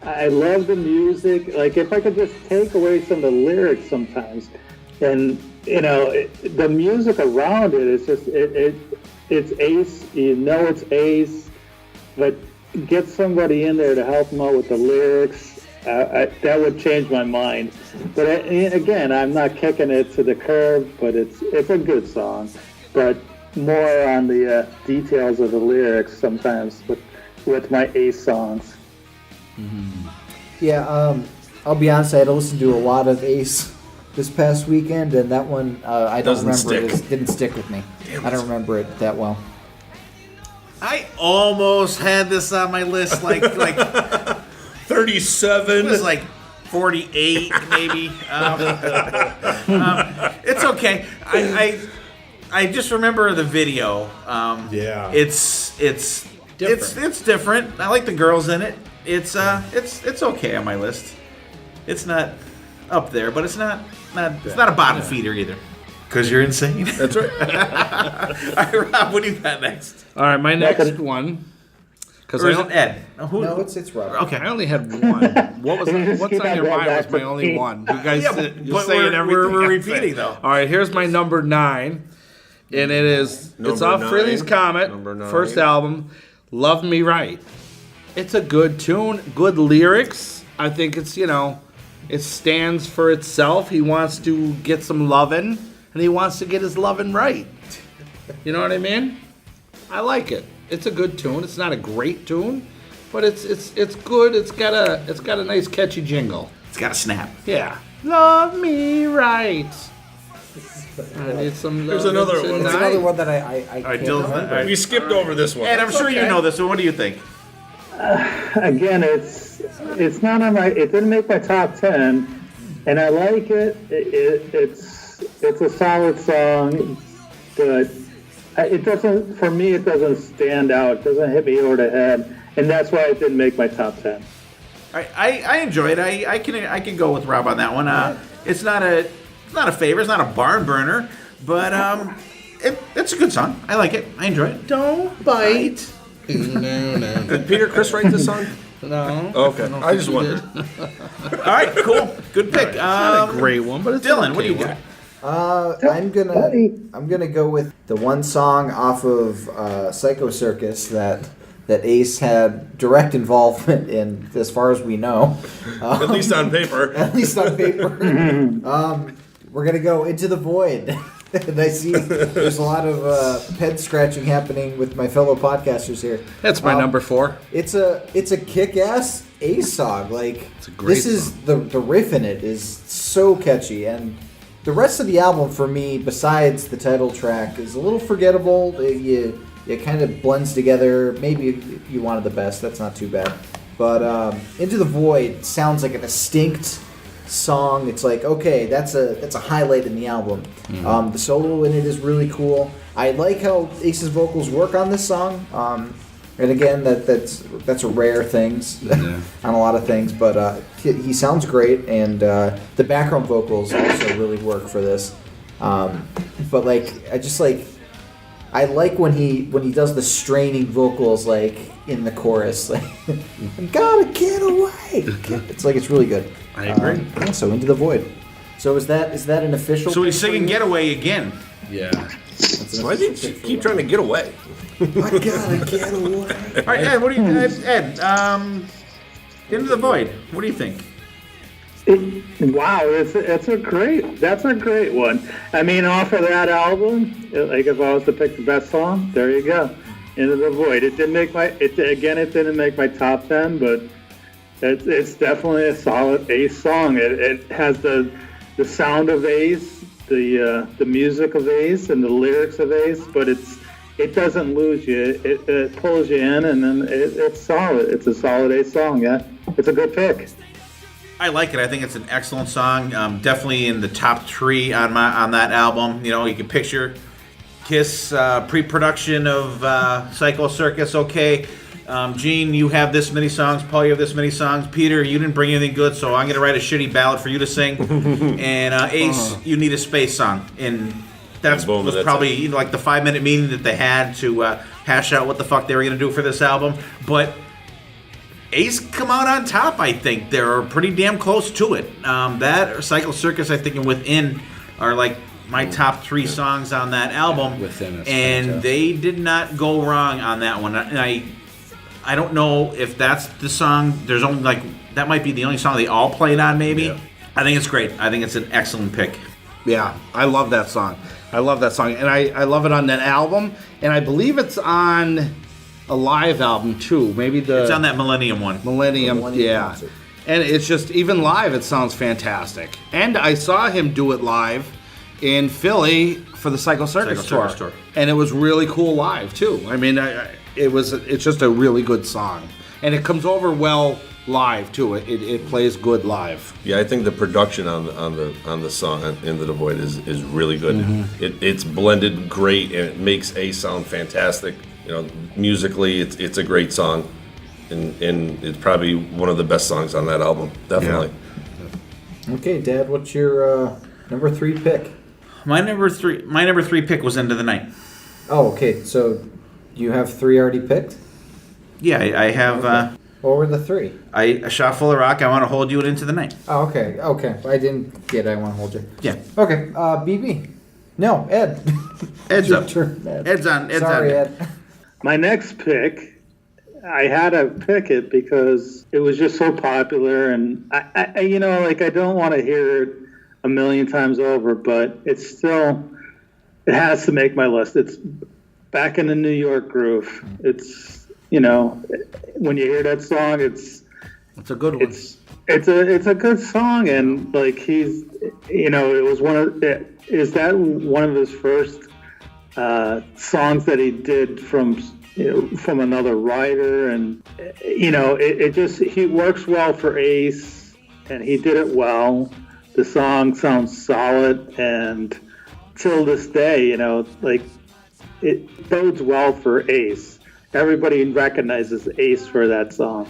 I love the music. Like, if I could just take away some of the lyrics sometimes, and the music around it is just it's Ace. It's Ace, but get somebody in there to help them out with the lyrics. That would change my mind. But again, I'm not kicking it to the curb. But it's a good song. But more on the details of the lyrics sometimes with my Ace songs. Mm-hmm. Yeah, I'll be honest. I had to listen to a lot of Ace this past weekend, and that one I don't remember. It didn't stick with me. I don't remember it that well. I almost had this on my list, like 37. It was like 48, maybe. It's okay. I just remember the video. Yeah. It's different. I like the girls in it. It's okay on my list. It's not up there, but it's not a bottom feeder either. Because you're insane. That's right. All right, Rob, what do you got next? All right, my next one. Or is it Ed? No, it's Robert. Okay. I only had one. What's on your mind was my only one. You guys, you're saying everything. We're repeating though. All right, here's my number 9, and it's off Frehley's Comet, first album, "Love Me Right." It's a good tune, good lyrics. I think it's, it stands for itself. He wants to get some lovin', and he wants to get his lovin' right. You know what I mean? I like it. It's a good tune. It's not a great tune, but it's good. It's got a nice catchy jingle. It's got a snap. Yeah. Love me right. I need some love. There's another one. It's another one that I can't Dylan, remember. We skipped over this one. Ed, I'm sure you know this, so what do you think? Again, it's not on my. It didn't make my top 10, and I like it. It's a solid song, but it doesn't. For me, it doesn't stand out. It doesn't hit me over the head, and that's why it didn't make my top 10. I enjoy it. I can go with Rob on that one. It's not a favorite. It's not a barn burner, but it's a good song. I like it. I enjoy it. Don't bite. No. Did Peter Criss write this song? No. Okay, I just wondered. All right, cool, good pick. Not a great one, but it's Dylan, an what do you okay got? I'm gonna go with the one song off of Psycho Circus that Ace had direct involvement in, as far as we know. At least on paper. At least on paper. We're gonna go Into the Void. And I see there's a lot of head scratching happening with my fellow podcasters here. That's my number 4. It's a kick-ass Ace song. Like, it's a great this is the riff in it is so catchy, and the rest of the album for me, besides the title track, is a little forgettable. It kind of blends together. Maybe you wanted the best. That's not too bad. But Into the Void sounds like a distinct song. It's like, okay, that's a highlight in the album. Mm-hmm. The solo in it is really cool. I like how Ace's vocals work on this song. And again, that's a rare thing on a lot of things. But he sounds great, and the background vocals also really work for this. But like, I like when he does the straining vocals like in the chorus, like I gotta get away. It's like it's really good. I agree. Yeah, so Into the Void. So is that an official? So he's pick for singing you? "Getaway" again. Yeah. Why did you keep trying to get away? I gotta get away. All right, Ed. What do you, Ed? "Into the Void." What do you think? Wow, that's a great one. I mean, off of that album, like if I was to pick the best song, there you go, Into the Void. It didn't make it didn't make my top 10, but it's definitely a solid Ace song. It has the sound of Ace, the music of Ace, and the lyrics of Ace, but it doesn't lose you. It pulls you in, and then it's solid. It's a solid Ace song. Yeah, it's a good pick. I like it. I think it's an excellent song. Definitely in the top 3 on that album. You know, you can picture Kiss pre-production of Psycho Circus. Okay, Gene, you have this many songs. Paul, you have this many songs. Peter, you didn't bring anything good, so I'm going to write a shitty ballad for you to sing. And Ace, you need a space song. And was probably like the 5-minute meeting that they had to hash out what the fuck they were going to do for this album. But Ace come out on top, I think. They're pretty damn close to it. That or Psycho Circus, I think, and Within are like my top 3 songs on that album. Within is and fantastic. they did not go wrong on that one. And I don't know if that's the song. There's only like that might be the only song they all played on. Maybe. Yeah. I think it's great. I think it's an excellent pick. Yeah, I love that song. And I love it on that album, and I believe it's on a live album too. Maybe It's on that Millennium one. Millennium, yeah. concert. And it's just, even live, it sounds fantastic. And I saw him do it live in Philly for the Psycho Circus tour. And it was really cool live too. I mean, it's just a really good song, and it comes over well live too. It plays good live. Yeah, I think the production on the song "Into the Void" is really good. Mm-hmm. It's blended great, and it makes Ace sound fantastic. You know, musically, it's a great song, and it's probably one of the best songs on that album. Definitely. Yeah. Okay, Dad, what's your number 3 pick? My number three pick was "Into the Night." Oh, okay. So you have 3 already picked? Yeah, I have. Okay. What were the 3? A Shot Full of Rock. I Want to Hold You and Into the Night. Oh, okay. I didn't get I Want to Hold You. Yeah. Okay. BB. No, Ed. Ed's Your up. turn, Ed. Ed's on. Sorry, Ed. My next pick I had to pick it because it was just so popular, and I I don't want to hear it a million times over, but it has to make my list. It's Back in the New York Groove. It's, when you hear that song, it's a good one. It's a good song, and he's, it was is that one of his first songs that he did from another writer, and he works well for Ace, and he did it well. The song sounds solid, and till this day, it bodes well for Ace. Everybody recognizes Ace for that song.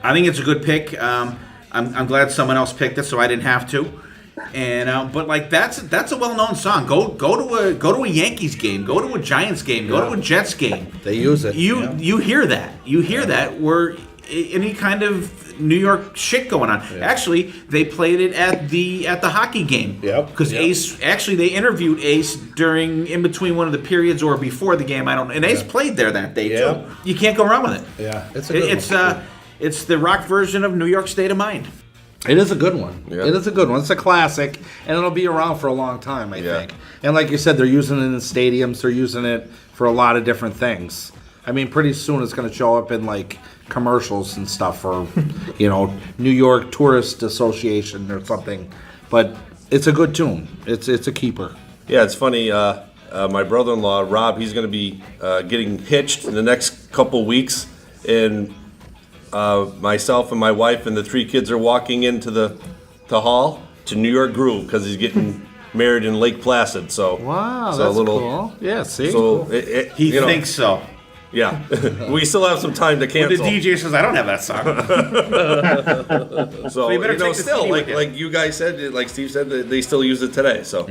I think it's a good pick. I'm glad someone else picked it, so I didn't have to. And but that's a well-known song. Go to a Yankees game. Go to a Giants game. Go to a Jets game. They use it. You hear that. You hear that where any kind of New York shit going on. Yeah. Actually, they played it at the hockey game. Yep. Because Ace, actually, they interviewed Ace in between one of the periods or before the game. I don't know. And Ace played there that day too. You can't go wrong with it. Yeah, it's a good one. It's the rock version of New York State of Mind. It is a good one. Yeah. It is a good one. It's a classic, and it'll be around for a long time, I think. And like you said, they're using it in stadiums. They're using it for a lot of different things. I mean, pretty soon it's going to show up in commercials and stuff for, New York Tourist Association or something. But it's a good tune. It's a keeper. Yeah, it's funny. My brother-in-law Rob, he's going to be getting hitched in the next couple weeks, and myself and my wife and the 3 kids are walking into the hall to New York Groove because he's getting married in Lake Placid. So wow, that's cool. Yeah, see, so he thinks so. Yeah, we still have some time to cancel. But the DJ says I don't have that song. So you better still like you guys said, like Steve said, they still use it today. So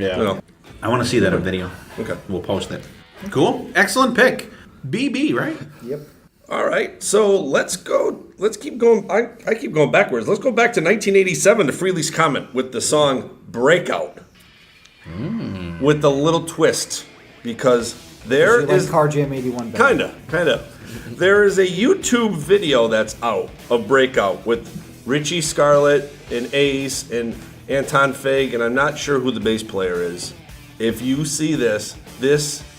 I want to see that on video. Okay, we'll post it. Cool, excellent pick. BB, right? Yep. All right, so let's go. Let's keep going. I keep going backwards. Let's go back to 1987 to Frehley's comment with the song "Breakout," with the little twist, because there is Car Jam 81. Kinda. There is a YouTube video that's out of "Breakout" with Richie Scarlett and Ace and Anton Fig, and I'm not sure who the bass player is. If you see this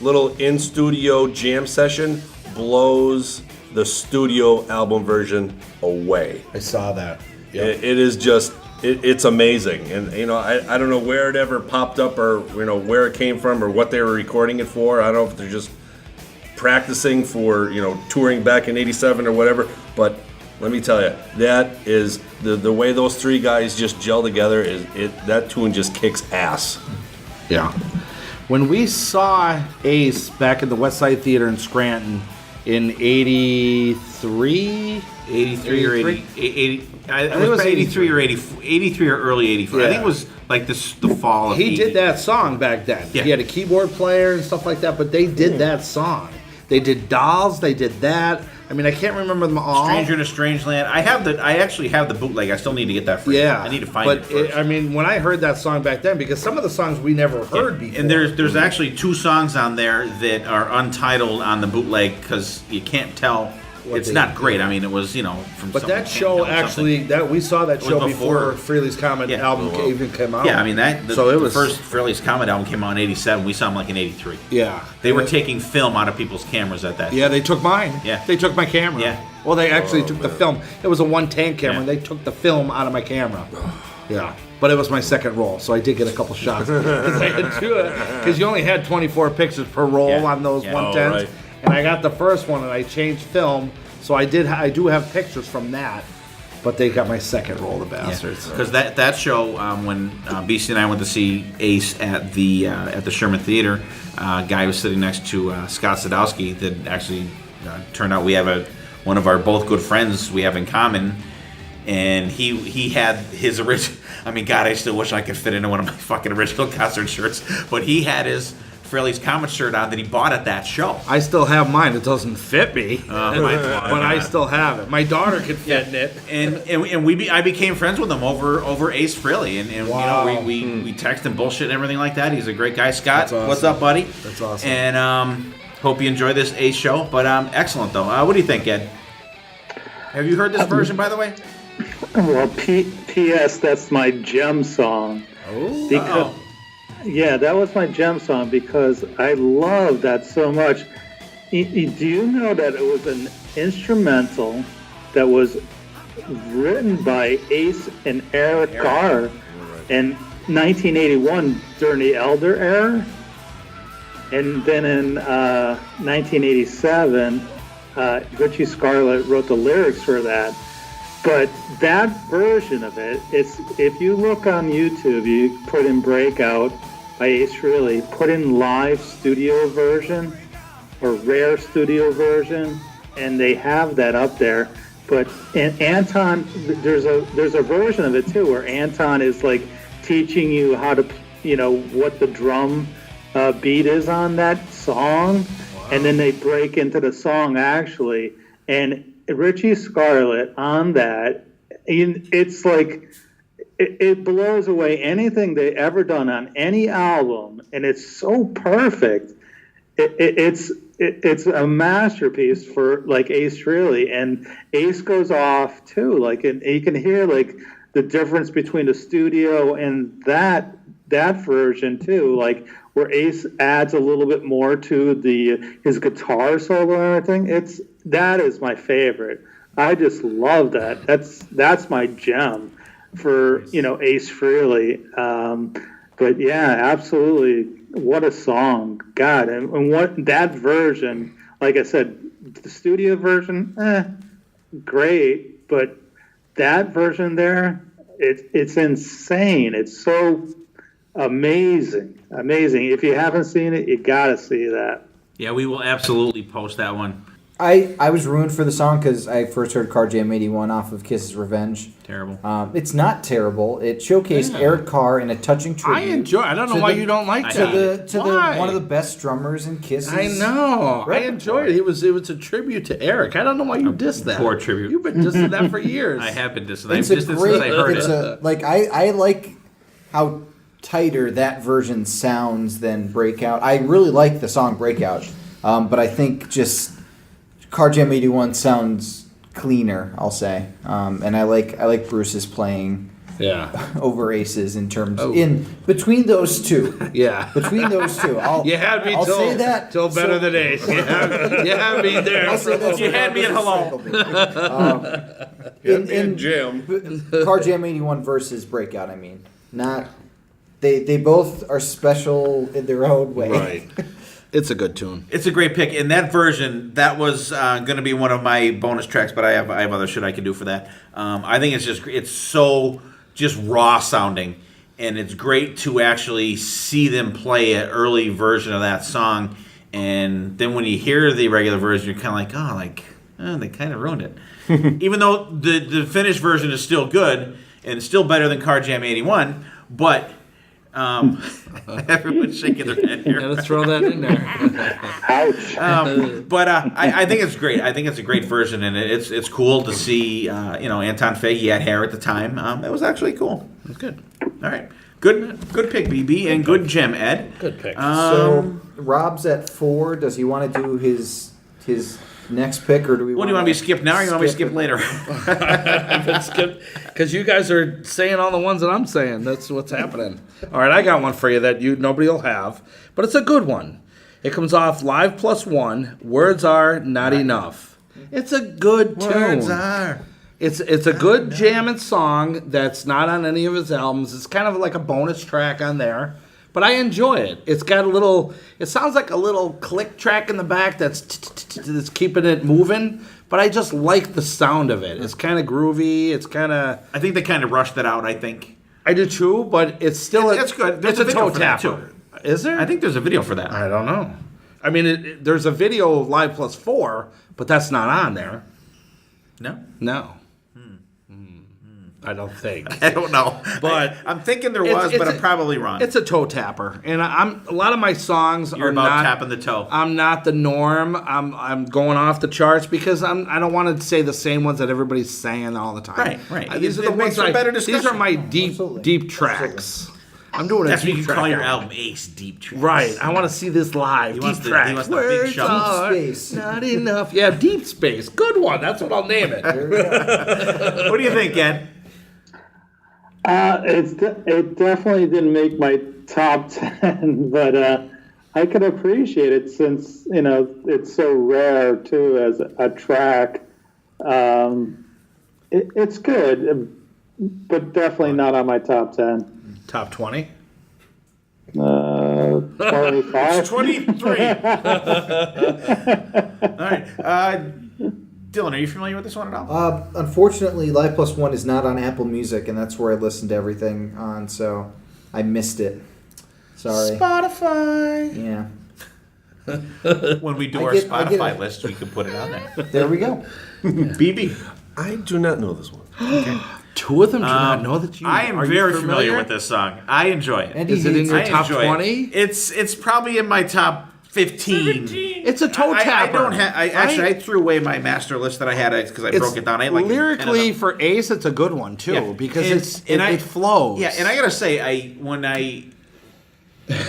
little in-studio jam session blows the studio album version away. I saw that. Yep. It is just, it's amazing. And, I don't know where it ever popped up or, where it came from or what they were recording it for. I don't know if they're just practicing for, touring back in 87 or whatever. But let me tell you, that is, the way those 3 guys just gel together, that tune just kicks ass. Yeah. When we saw Ace back at the West Side Theater in Scranton, in 83 or 80. I think it was 83 or 83 or early 84. Yeah. I think it was the fall of He 80. did that song back then. Yeah. He had a keyboard player and stuff like that, but they did that song. They did Dolls, they did that. I mean, I can't remember them all. Stranger in a Strange Land. I actually have the bootleg. I still need to get that for you. I need to find it first. I mean, when I heard that song back then, because some of the songs we never heard before. And there's actually 2 songs on there that are untitled on the bootleg because you can't tell. It's not great. I mean, it was, from. But that show actually, we saw that show before Frehley's Comet album even came out. Yeah, I mean the first Frehley's Comet album came out in 87. We saw him in 83. Yeah, they were taking film out of people's cameras at that. Yeah, they took mine. Yeah, they took my camera. Yeah. Well, they actually took the film. It was a 110 camera. And they took the film out of my camera. Yeah. But it was my second roll, so I did get a couple shots. Because you only had 24 pictures per roll on those 110s. Right. And I got the first one, and I changed film, so I do have picture from that, but they got my second roll, the bastards. Because that show, when BC and I went to see Ace at the Sherman Theater, a guy was sitting next to Scott Sadowski that actually turned out we have one of our both good friends we have in common, and he had his original. I mean, God, I still wish I could fit into one of my fucking original concert shirts, but he had his Frehley's Comet shirt on that he bought at that show. I still have mine. It doesn't fit me, but I still have it. My daughter could fit in it. And I became friends with him over Ace Frehley, and wow. we text and bullshit and everything like that. He's a great guy. Scott, awesome. What's up, buddy? That's awesome. And hope you enjoy this Ace show. But excellent though. What do you think, Ed? Have you heard this version, by the way? Well, P.S. That's my gem song. Oh. Because, yeah, that was my gem song because I love that so much. Do you know that it was an instrumental that was written by Ace and Eric Carr in 1981 during the Elder era? And then in 1987, Richie Scarlett wrote the lyrics for that. But that version of it, if you look on YouTube, you put in Breakout by Ace Frehley, put in live studio version or rare studio version, and they have that up there. But and Anton, there's a version of it too where Anton is like teaching you how to, what the drum beat is on that song, and then they break into the song actually. And Richie Scarlett on that, it's like it blows away anything they ever done on any album, and it's so perfect. It's a masterpiece for like Ace Frehley, and Ace goes off too. Like, and you can hear like the difference between the studio and that version too. Like where Ace adds a little bit more to his guitar solo and everything. That is my favorite. I just love that. That's my gem for Ace Frehley. But yeah, absolutely. What a song, God! And what that version, like I said, the studio version, great, but that version there, it's insane. It's so amazing. If you haven't seen it, you gotta see that. Yeah, we will absolutely post that one. I was ruined for the song because I first heard Car Jam 81 off of Kiss's Revenge. Terrible. It's not terrible. It showcased Eric Carr in a touching tribute. I enjoy. I don't know why you don't like that. To one of the best drummers in Kiss. I know. I enjoyed it. It was a tribute to Eric. I don't know why you dissed that. Poor tribute. You've been dissing that for years. I have been dissing that. It's I've dissed it since I heard it. I like how tighter that version sounds than Breakout. I really like the song Breakout, but I think just Car Jam 81 sounds cleaner, I'll say, and I like Bruce's playing over Ace's in terms in between those two. Between those two, you had me. I'll say that till better than Ace. You had me there. I'll say that you had me at hello. in Jam. Car Jam 81 versus Breakout. I mean, not they both are special in their own way. Right. It's a good tune. It's a great pick. In that version, that was going to be one of my bonus tracks, but I have other shit I can do for that. I think it's so just raw sounding, and it's great to actually see them play an early version of that song, and then when you hear the regular version, you're kind of like, they kind of ruined it. Even though the finished version is still good and still better than Car Jam 81, but everyone's shaking their head here. Let's throw that in there. Ouch. But I think it's great. I think it's a great version, and it's cool to see. Anton Fay, he had hair at the time. It was actually cool. It was good. All right, good pick, BB, and good gem, Ed. Good pick. So Rob's at 4. Does he want to do his next pick, or do we? What do you want me to skip now, or you want me to skip later? I've been skipped because you guys are saying all the ones that I'm saying. That's what's happening. All right, I got one for you that nobody will have, but it's a good one. It comes off Live Plus One. Words Are Not Enough. It's a good tune. Words are. It's a good jamming song that's not on any of his albums. It's kind of like a bonus track on there. But I enjoy it. It's got it sounds like a little click track in the back that's keeping it moving, but I just like the sound of it. It's kind of groovy. It's kind of... I think they kind of rushed it out, I think. I do too, but it's still... It's good. There's it's a video toe for that, tapper. too. Is there? I think there's a video for that. I don't know. I mean, there's a video of Live Plus 4, but that's not on there. No. I don't think. I don't know. But I'm thinking there was, but I'm probably wrong. It's a toe tapper. And a lot of my songs You're are about not tapping the toe. I'm not the norm. I'm going off the charts because I don't want to say the same ones that everybody's saying all the time. Right. These are the It makes ones for better discussion. These are my deep tracks. I'm doing That's a what you deep can track. call your album Ace Deep Tracks. Right. I want to see this live. He wants Deep the- track. he wants the big Words shovel. are Space. Not enough. Yeah, Deep Space. Good one. That's what I'll name it. What do you think, Ed? It definitely didn't make my top 10, but I could appreciate it since, it's so rare, too, as a track. It's good, but definitely not on my top 10. Top 20? 25? 23. All right. Dylan, are you familiar with this one at all? Unfortunately, Live Plus One is not on Apple Music, and that's where I listen to everything on, so I missed it. Sorry. Spotify. Yeah. When we do our I Spotify get it. list, we can put it on there. There we go. BB. I do not know this one. Two of them do not know that you I am are you very familiar with this song. I enjoy it. And Is it in your I top enjoy it. 20? It's probably in my top 15. It's a toe tapper. I don't have. I threw away my master list that I had because I broke it down. I like lyrically for Ace, it's a good one too because it flows. Yeah, and I gotta say, when I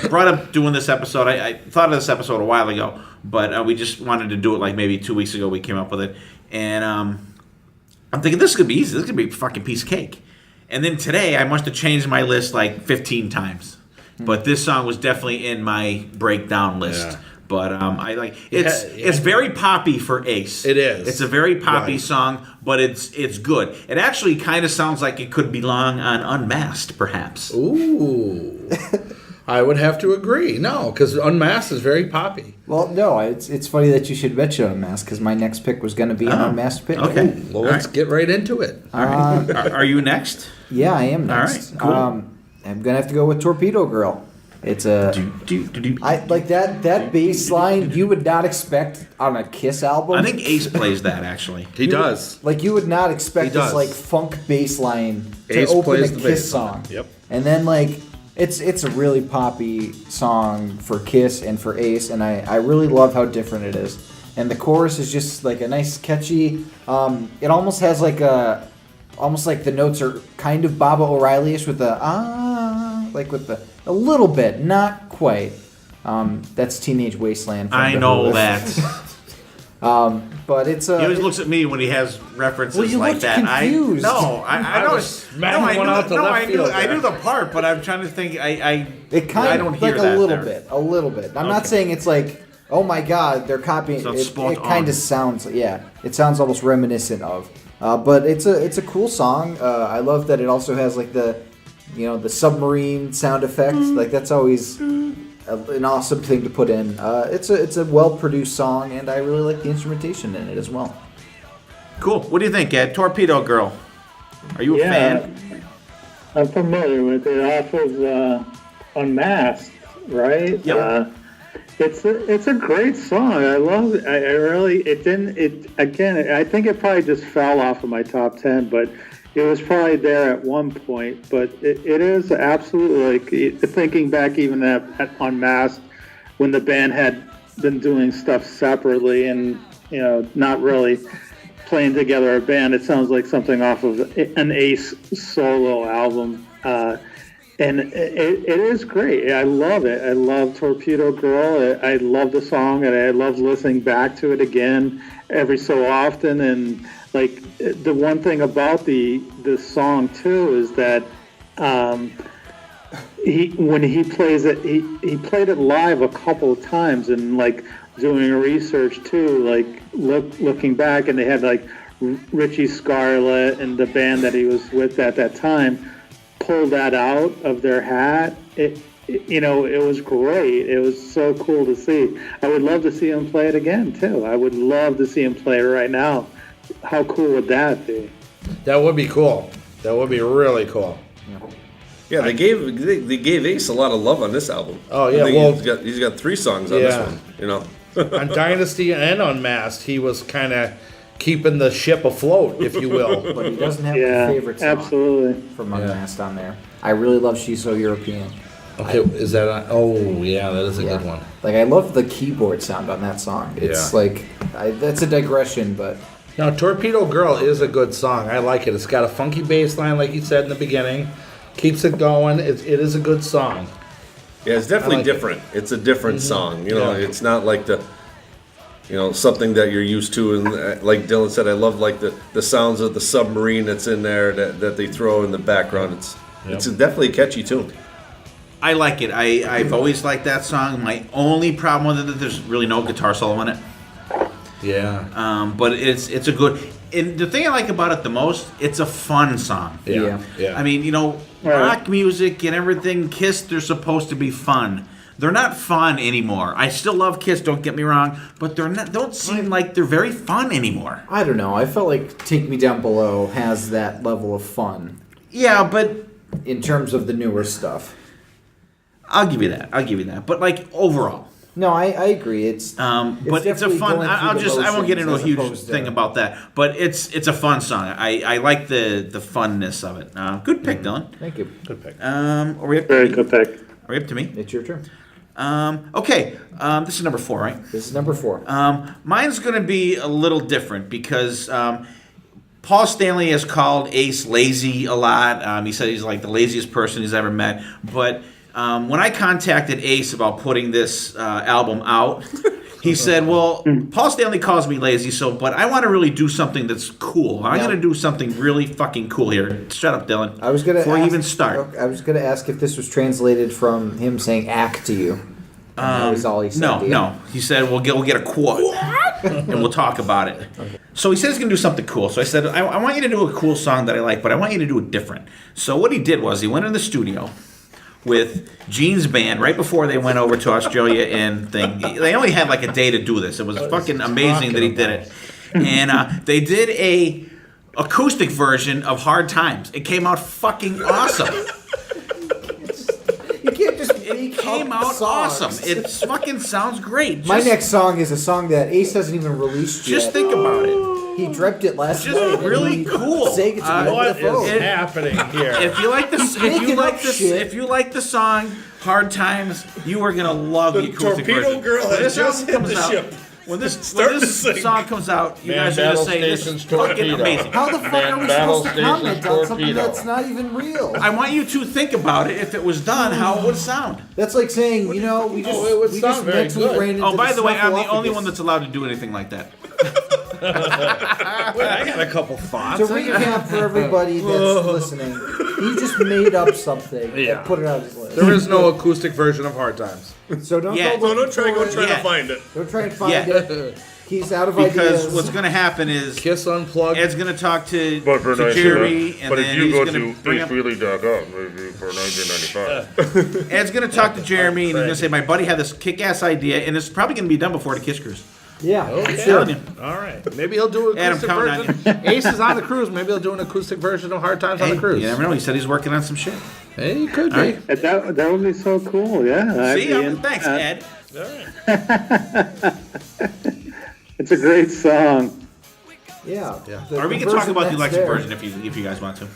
brought up doing this episode, I thought of this episode a while ago, but we just wanted to do it like maybe 2 weeks ago. We came up with it, and I'm thinking this could be easy. This could be a fucking piece of cake. And then today, I must have changed my list like 15 times, but this song was definitely in my breakdown list. Yeah. But I like it's very poppy for Ace. It is. It's a very poppy Right. song, but it's good. It actually kind of sounds like it could belong on Unmasked, perhaps. Ooh. I would have to agree. No, because Unmasked is very poppy. Well, no, it's funny that you should mention Unmasked, because my next pick was going to be an Unmasked pick. Okay. Well, let's get right into it. Are you next? Yeah, I am next. All right, cool. I'm going to have to go with Torpedo Girl. It's I like that bass line you would not expect on a Kiss album. I think Ace plays that actually. He does. Like you would not expect He does. this like funk bass line to Ace open plays a the Kiss bass song. line. Yep. And then like it's a really poppy song for Kiss and for Ace, and I really love how different it is. And the chorus is just like a nice catchy. It almost has like almost like the notes are kind of Baba O'Reilly-ish with the like with the a little bit, not quite. That's Teenage Wasteland. From I the know Who. that. But it's He always looks at me when he has references Well, you like looked that. confused. I know. was smacking one out to left field I there. knew the part, but I'm trying to think. It kind I of don't hear like that a little there. bit, a little bit. I'm not Okay. saying it's like, oh my God, they're copying. So it's it spot kind on. of sounds, yeah, it sounds almost reminiscent of. But it's a cool song. I love that it also has like the submarine sound effects. Like that's always an awesome thing to put in. It's a well produced song, and I really like the instrumentation in it as well. Cool. What do you think, Ed? Torpedo Girl. Are you a fan? I'm familiar with it off of Unmasked, right? Yep. It's a great song. I love it. I really I think it probably just fell off of my top 10, but it was probably there at one point. But it is absolutely like thinking back even at Unmasked when the band had been doing stuff separately and not really playing together a band. It sounds like something off of an Ace solo album. And it is great. I love it. I love Torpedo Girl. I love the song, and I love listening back to it again every so often. And like the one thing about the song too is that when he plays it, he played it live a couple of times, and like doing research too, like looking back, and they had like Richie Scarlett and the band that he was with at that time pull that out of their hat. It was great. It was so cool to see. I would love to see him play it again too. I would love to see him play it right now. How cool would that be? That would be cool. That would be really cool. Yeah, they gave Ace a lot of love on this album. Oh, yeah, I think well- he's got 3 songs on Yeah. this one. On Dynasty and Unmasked, he was kind of keeping the ship afloat, if you will. But he doesn't have Yeah, my favorite song absolutely. from Unmasked on there. I really love She's So European. Okay, is that on? Oh, yeah, that is a good one. Like I love the keyboard sound on that song. It's Yeah. like that's a digression, but Now, Torpedo Girl is a good song. I like it. It's got a funky bass line, like you said in the beginning. Keeps it going. It is a good song. Yeah, it's definitely like it. different. It's a different song. You know, it's not like something that you're used to. And like Dylan said, I love like the sounds of the submarine that's in there that they throw in the background. It's definitely a catchy tune. I like it. I've always liked that song. My only problem with it is there's really no guitar solo in it. Yeah. But it's a good. And the thing I like about it the most, it's a fun song. Yeah. I mean, rock music and everything, Kiss, they're supposed to be fun. They're not fun anymore. I still love Kiss, don't get me wrong, but don't seem like they're very fun anymore. I don't know. I felt like Take Me Down Below has that level of fun. Yeah, but in terms of the newer stuff. I'll give you that. But like overall. No, I agree. It's but it's a fun. I won't get into a huge thing about that. But it's a fun song. I like the funness of it. Good pick, Dylan. Thank you. Good pick. Are we up to Very me? good pick. Are we up to me? It's your turn. Okay. This is number 4, right? This is number 4. Mine's going to be a little different because Paul Stanley has called Ace lazy a lot. He said he's like the laziest person he's ever met. But when I contacted Ace about putting this album out, he said, well, Paul Stanley calls me lazy, but I want to really do something that's cool. I'm going to do something really fucking cool here. Shut up, Dylan. I was going to Before you even start. I was going to ask if this was translated from him saying "ack" to you. That was all he said. No. He said, we'll get a quote, and we'll talk about it. Okay. So he said he's going to do something cool. So I said, I want you to do a cool song that I like, but I want you to do it different. So what he did was he went in the studio with Gene's band right before they went over to Australia and thing. They only had like a day to do this. It was fucking amazing that he did it. And they did a acoustic version of Hard Times. It came out fucking awesome. You can't just It came out awesome. It fucking sounds great. My next song is a song that Ace hasn't even released yet. Just think about it. He dreamt it last night. Just really cool. Saying it's What is happening here? If you like this, if you like the song "Hard Times," you are gonna love the acoustic Torpedo version. Girl When has this just album hit the comes out, ship. when this to sing. song comes out, you guys are Battle gonna say this is Station's fucking Torpedo. amazing. How the fuck are we Battle supposed to comment Station's on something Torpedo. that's not even real? I want you to think about it. If it was done, how it would sound. That's like saying, we just it would we sound just very mentally good. ran into Oh, by the way, I'm the snuffleupagus. only one that's allowed to do anything like that. I got a couple thoughts. To recap for everybody that's listening, he just made up something Yeah. and put it on his list. There is no acoustic version of Hard Times. So don't Yeah. go Don't try for it. to Yeah. find it. Don't try and find Yeah. it. He's out of Because ideas. what's going to happen is Kiss Unplugged. Ed's going to talk to for Jeremy, and but then if you he's go going to to bring up. freely.com for 1995. Ed's going to talk to Jeremy, and he's going to say, "My buddy had this kick-ass idea, and it's probably going to be done before the Kiss Cruise." Yeah, Okay. sure. Telling you. All right. Maybe he'll do an Adam, acoustic counting on version. Ace is on the cruise. Maybe he'll do an acoustic version of Hard Times on Hey, the cruise. you never know. He said he's working on some shit. Hey, he could All be. right. That would be so cool, yeah. I'd See, be in thanks, that. Ed. It's a great song. Yeah. Or we can talk about the electric version if you guys want to.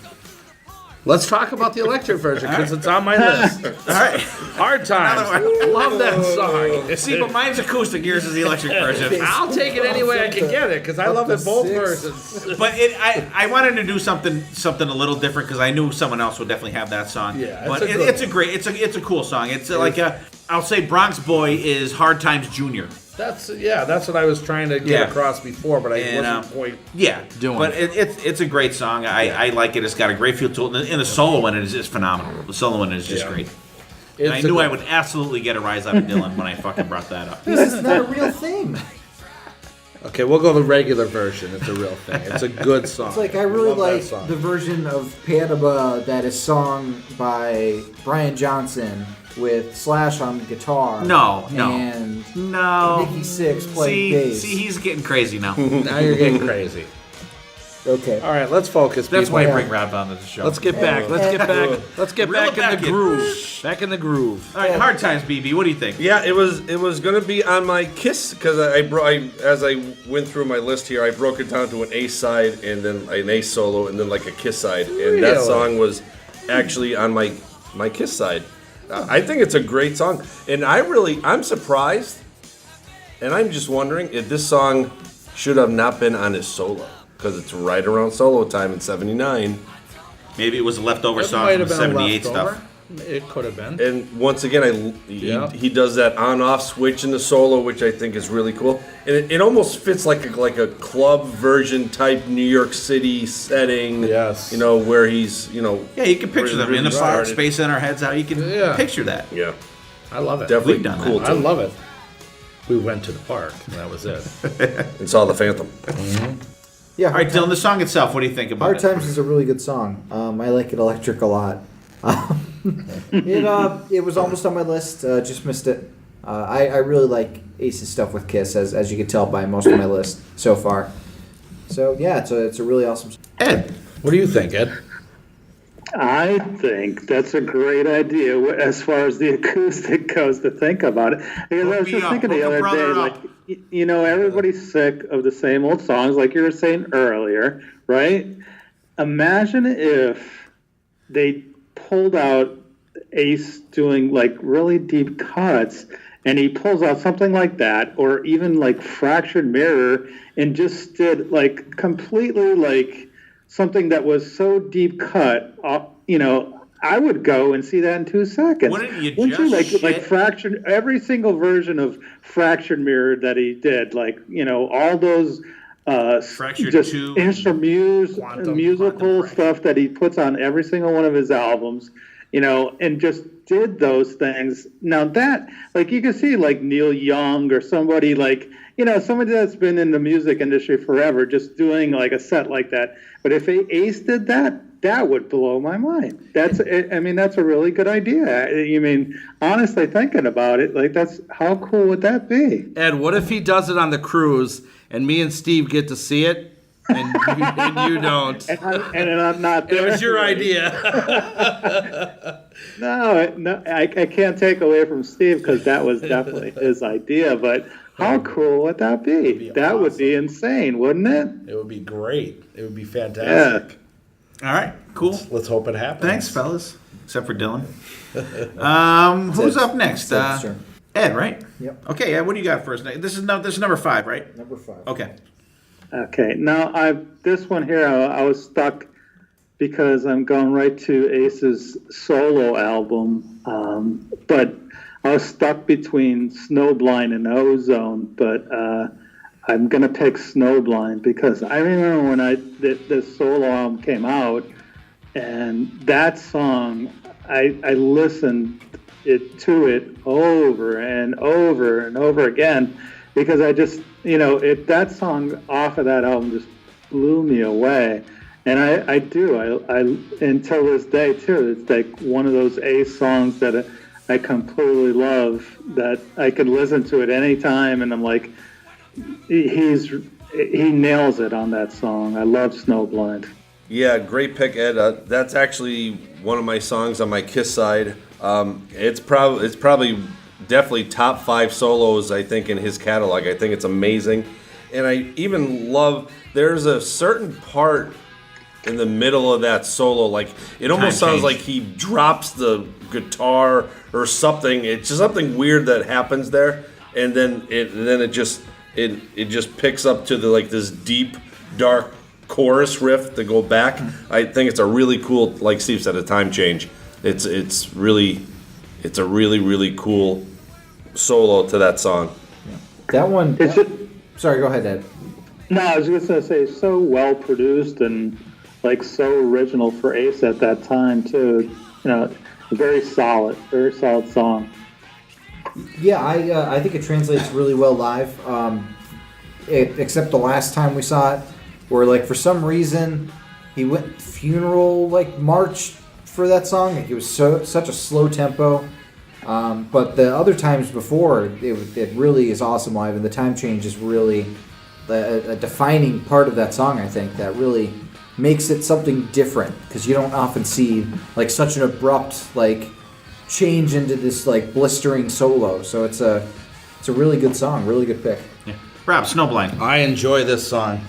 Let's talk about the electric version because it's on my list. All right. Hard Times. Love that song. See, but mine's acoustic. Yours is the electric version. I'll take it any way I can get it because I love it both versions. But I wanted to do something a little different because I knew someone else would definitely have that song. Yeah, but it's it's a cool song. It's like I'll say Bronx Boy is Hard Times Junior. That's what I was trying to get across before, but I wasn't quite. Yeah, doing but it. it's a great song. I like it. It's got a great feel to it, and the solo in it is phenomenal. The solo in it is just great. And I knew I would absolutely get a rise out of Dylan when I fucking brought that up. This is not a real thing. Okay, we'll go the regular version. It's a real thing. It's a good song. It's like I really Love that like song. the version of Panama that is sung by Brian Johnson with Slash on guitar. No. And No. Nikki Sixx playing bass. See, he's getting crazy now. Now you're getting crazy. Okay. All right, let's focus. That's people. why I bring Rob onto the show. Let's get back. Let's get back. Let's get Reel back it in the back in. groove. Back in the groove. All right, Hard Times, BB. What do you think? Yeah, it was gonna be on my Kiss because as I went through my list here, I broke it down to an A side and then an A solo and then like a Kiss side, and that Really? song was actually on my Kiss side. I think it's a great song, and I'm surprised, and I'm just wondering if this song should have not been on his solo because it's right around solo time in '79. Maybe it was a leftover It song might from have the been a 78 leftover. stuff. It could have been. And once again, he does that on-off switch in the solo, which I think is really cool. And it almost fits like a club version type New York City setting. Yes. Where he's, Yeah, you can picture them in the bar, started. spacing our heads out. You can picture that. Yeah. I love it. Definitely We've done cool that. I too. love it. We went to the park, and that was it. And saw the Phantom. Yeah. All right, Dylan, the song itself, what do you think about Hard it? Times is a really good song. I like it electric a lot. It was almost on my list. Just missed it. I really like Ace's stuff with Kiss, as you can tell by most of my list so far. So yeah, it's a really awesome song. Ed, What do you think, Ed? I think that's a great idea as far as the acoustic goes to think about it. Because I was just thinking the other day, like, everybody's sick of the same old songs, like you were saying earlier, right? Imagine if they pulled out Ace doing like really deep cuts, and he pulls out something like that, or even like Fractured Mirror, and just did like completely like something that was so deep cut. I would go and see that in 2 seconds. Wouldn't you like Fractured, every single version of Fractured Mirror that he did, like all those Fractured just 2, musical stuff that he puts on every single one of his albums, and just did those things. Now that, like, you can see like Neil Young or somebody like, somebody that's been in the music industry forever, just doing like a set like that. But if Ace did that, that would blow my mind. That's a really good idea. Honestly, thinking about it, like, how cool would that be? Ed, what if he does it on the cruise, and me and Steve get to see it, and you don't? And I'm not there. It was your idea. No, I can't take away from Steve, because that was definitely his idea. But how cool would that be? That would be insane, wouldn't it? It would be great. It would be fantastic. Yeah. All right, cool. Let's hope it happens. Thanks, fellas. Except for Dylan. Who's up next? Ed's turn. Ed, right? Yep. Okay, Ed, what do you got first? This is number 5, right? Number 5. Okay. Okay. Now, this one here, I was stuck because I'm going right to Ace's solo album, but I was stuck between Snowblind and Ozone, but I'm going to pick Snowblind because I remember when this solo album came out, and that song, I listened to it over and over and over again, because I just, that song off of that album just blew me away. And I until this day too, it's like one of those Ace songs that I completely love, that I can listen to it anytime, and I'm like, he nails it on that song. I love Snowblind. Yeah, great pick, Ed. That's actually one of my songs on my Kiss side. It's probably definitely top 5 solos, I think, in his catalog. I think it's amazing. And I even love, there's a certain part in the middle of that solo, like, it almost sounds like he drops the guitar or something. It's just something weird that happens there, and then it just picks up to this deep, dark chorus riff to go back. I think it's a really cool, like Steve said, a time change. It's a really, really cool solo to that song. That one. Sorry, go ahead, Ed. No, I was just going to say, it's so well produced and like so original for Ace at that time too. Very solid song. Yeah, I think it translates really well live. Except the last time we saw it, where like for some reason he went funeral march for that song. Like, it was such a slow tempo. But the other times before, it really is awesome live, and the time change is really a defining part of that song. I think that really makes it something different, because you don't often see like such an abrupt change into this blistering solo. So it's a really good song, really good pick. Yeah. Rob, Snowblind. I enjoy this song.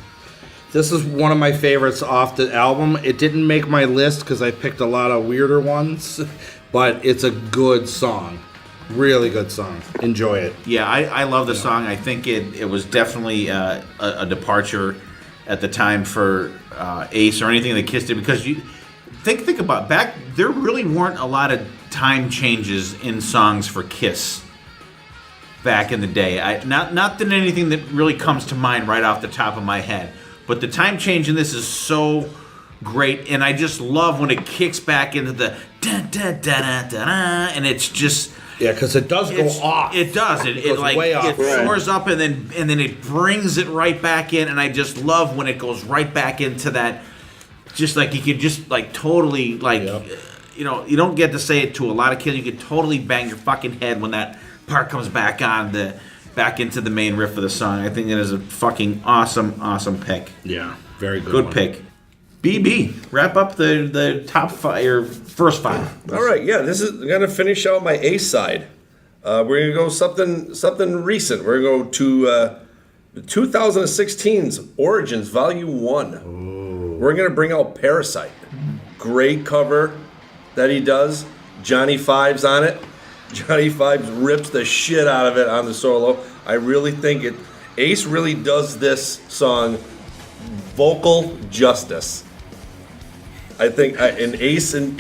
This is one of my favorites off the album. It didn't make my list because I picked a lot of weirder ones, but it's a good song. Really good song. Enjoy it. Yeah, I love the song. I think it was definitely a departure at the time for Ace or anything that Kiss did, because think about back. There really weren't a lot of time changes in songs for Kiss back in the day. Not that anything that really comes to mind right off the top of my head, but the time change in this is so great, and I just love when it kicks back into the da da da da da, and it's just. Yeah, because it does go off. It does. It goes like way off. it soars up and then it brings it right back in, and I just love when it goes right back into that. Just like you could just like totally like, you know, you don't get to say it to a lot of kids. You could totally bang your fucking head when that part comes back back into the main riff of the song. I think it is a fucking awesome pick. Yeah, very good. Good one. pick. BB, wrap up the top five or first five. All right, yeah, this is gonna finish out my A side. We're gonna go something recent. We're gonna go to 2016's Origins Volume 1. Ooh. We're gonna bring out Parasite. Great cover that he does. Johnny Five's on it. Johnny Five rips the shit out of it on the solo. I really think Ace really does this song vocal justice. I think and Ace and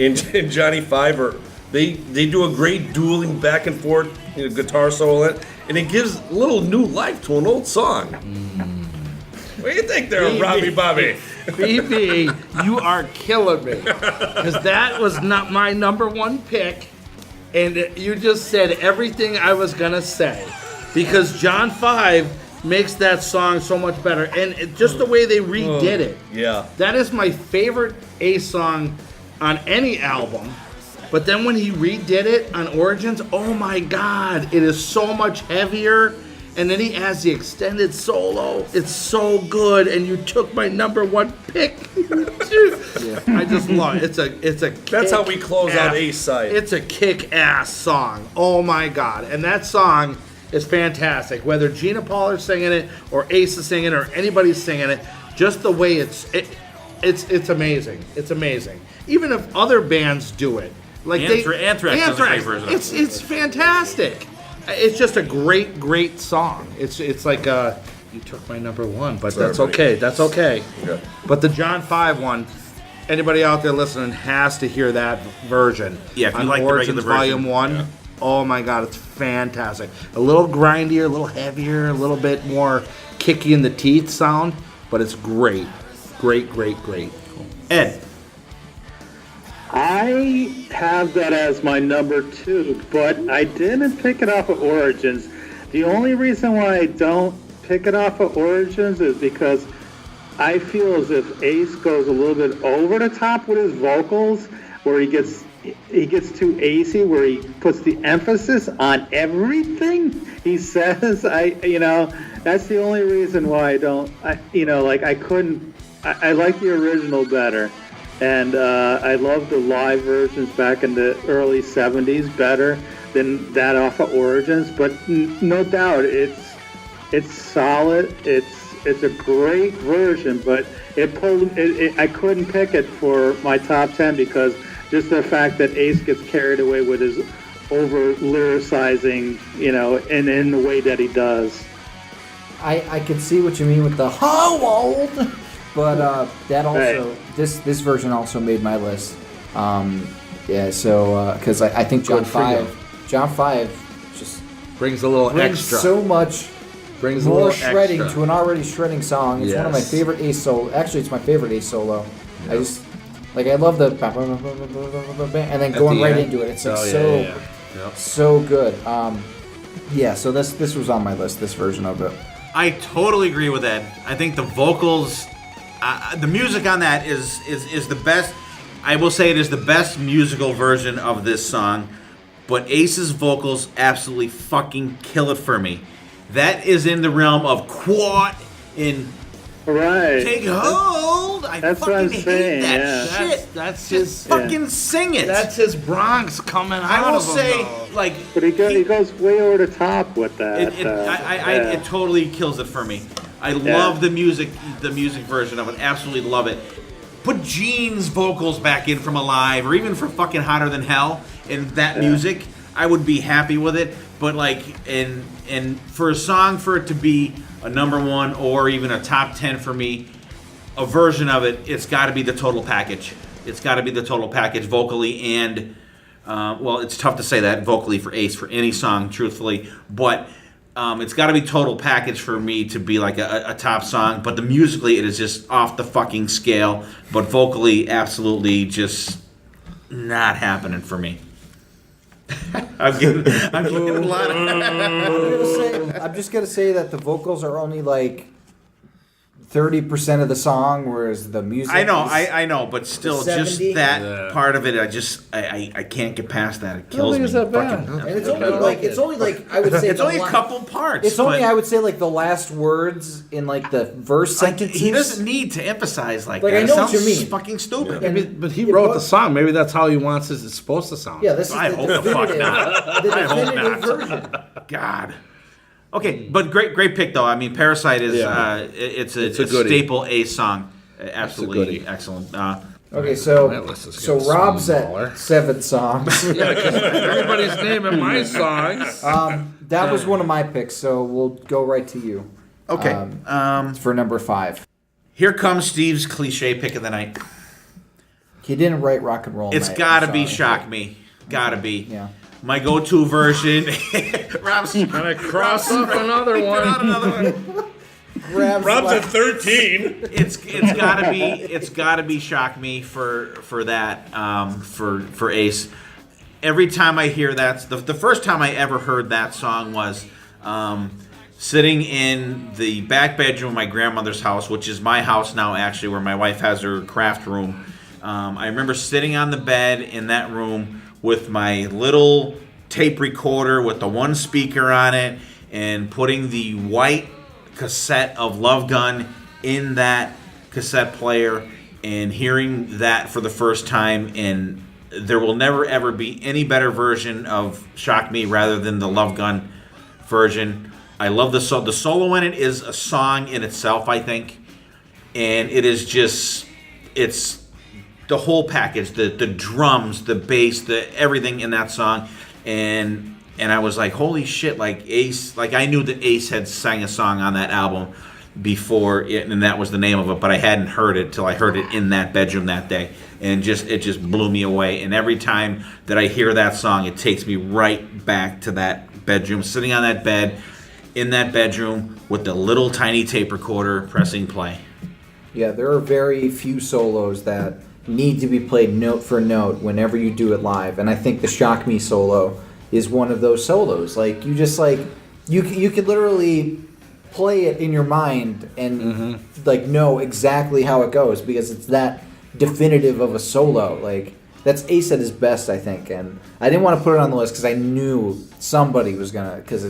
Johnny Five they do a great dueling back and forth guitar solo in it, and it gives a little new life to an old song. What do you think there, Robbie Bobby? BB, you are killing me. Because that was not my number one pick, and you just said everything I was going to say. Because John Five makes that song so much better, and just the way they redid it. Yeah. That is my favorite Ace song on any album. But then when he redid it on Origins, oh my God, it is so much heavier. And then he adds the extended solo. It's so good, and you took my number one pick. I just love it. It's a. That's how we close out Ace side. It's a kick-ass song. Oh my God, and that song is fantastic. Whether Gina Pauler's singing it, or Ace is singing it, or anybody's singing it, just the way it's amazing. It's amazing. Even if other bands do it, like Anthrax does a great version. It's fantastic. It's just a great song. It's like you took my number one, but that's okay. That's okay. Yeah. But the John Five one, anybody out there listening has to hear that version. Yeah, if you on like Origins the regular version. Volume 1. Yeah. Oh my God, it's fantastic. A little grindier, a little heavier, a little bit more kicky in the teeth sound, but it's great. Great. Ed. I have that as my number 2, but I didn't pick it off of Origins. The only reason why I don't pick it off of Origins is because I feel as if Ace goes a little bit over the top with his vocals, where he gets too acey, where he puts the emphasis on everything he says. That's the only reason why I don't. I like the original better. And I love the live versions back in the early 70s better than that off of Origins. But no doubt, it's solid. It's a great version, but I couldn't pick it for my top 10 because just the fact that Ace gets carried away with his over lyricizing, and in the way that he does. I can see what you mean with the how old. But that also, this version also made my list. Because I think John Five just brings a little extra. So much brings more a little shredding extra to an already shredding song. It's one of my Yes. favorite Ace solo. Actually, it's my favorite Ace solo. Yep. I love the and then going right into it. It's so good. So this was on my list. This version of it. I totally agree with Ed. I think the vocals, the music on that is the best. I will say it is the best musical version of this song, but Ace's vocals absolutely fucking kill it for me. That is in the realm of quad in Take Hold. That's what I'm saying. That shit. That's just fucking sing it. That's his Bronx coming out. I will of him, say, though. But he goes way over the top with that. It totally kills it for me. I love the music version of it. Absolutely love it. Put Gene's vocals back in from Alive, or even for fucking Hotter Than Hell in that music. I would be happy with it. But and for a song for it to be a number 1 or even a top 10 for me, a version of it, it's got to be the total package. It's got to be the total package, vocally and well, it's tough to say that vocally for Ace for any song, truthfully, but it's got to be total package for me to be like a top song. But musically, it is just off the fucking scale. But vocally, absolutely just not happening for me. I'm getting a lot of... I'm just gonna say that the vocals are only like 30% of the song, whereas the music. I know, but still, just 70? that part of it, I can't get past that. It kills me. it's that bad. And it's only like I would say It's only a couple parts. It's only I would say like the last words in like the verse sentences. He doesn't need to emphasize like Like, that. I know It what you sounds mean. fucking stupid. And- But he wrote the song. Maybe that's how he wants it's supposed to sound. Yeah, this is I the hope the fuck definitive, not. the I hope definitive not. version. God. Okay, but great pick though. I mean, Parasite is it's a goodie. staple Ace song. Absolutely goodie. excellent. Okay, so That list is getting Rob's smaller. at 7 songs. Everybody's naming my songs. That was one of my picks, so we'll go right to you. Okay. For number 5. Here comes Steve's cliche pick of the night. He didn't write Rock and Roll It's Night, got to I'm be sorry. Shock Me. Got to be. Yeah. My go-to version. Rob's And I cross up another one. Grabs Rob's like- at 13. It's gotta be Shock Me for that for Ace. Every time I hear that, the first time I ever heard that song was sitting in the back bedroom of my grandmother's house, which is my house now actually, where my wife has her craft room. I remember sitting on the bed in that room with my little tape recorder with the one speaker on it and putting the white cassette of Love Gun in that cassette player and hearing that for the first time. And there will never ever be any better version of Shock Me rather than the Love Gun version. I love the solo in it is a song in itself, I think, and it is just it's the whole package, the drums, the bass, the everything in that song. And I was like, holy shit, like Ace, like I knew that Ace had sang a song on that album before it, and that was the name of it, but I hadn't heard it till I heard it in that bedroom that day, and it just blew me away. And every time that I hear that song, it takes me right back to that bedroom, sitting on that bed, in that bedroom with the little tiny tape recorder pressing play. Yeah, there are very few solos that need to be played note for note whenever you do it live, and I think the Shock Me solo is one of those solos. Like you just like you could literally play it in your mind and like know exactly how it goes because it's that definitive of a solo. Like that's Ace at his best, I think, and I didn't want to put it on the list because I knew somebody was gonna because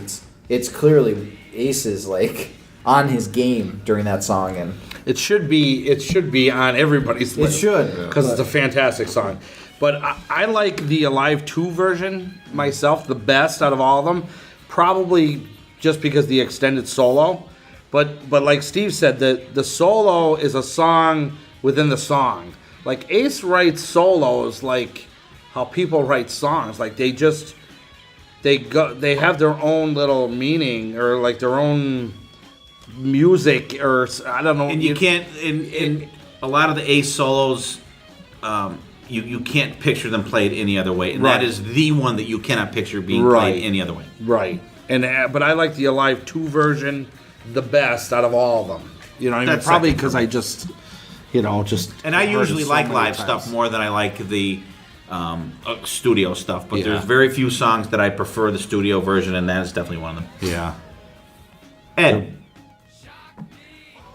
it's clearly Ace's like on his game during that song and. It should be on everybody's list. It should. Because it's a fantastic song. But I like the Alive 2 version myself, the best out of all of them. Probably just because the extended solo. But like Steve said, the solo is a song within the song. Like Ace writes solos like how people write songs. Like they have their own little meaning or like their own music or I don't know. And you can't in a lot of the Ace solos, you can't picture them played any other way, and Right. that is the one that you cannot picture being Right. played any other way. Right. And but I like the Alive 2 version the best out of all of them. You know, I mean, That's probably second because I just, And I heard it usually so like many live times. stuff more than I like the studio stuff, but Yeah. there's very few songs that I prefer the studio version, and that is definitely one of them. Yeah. Ed,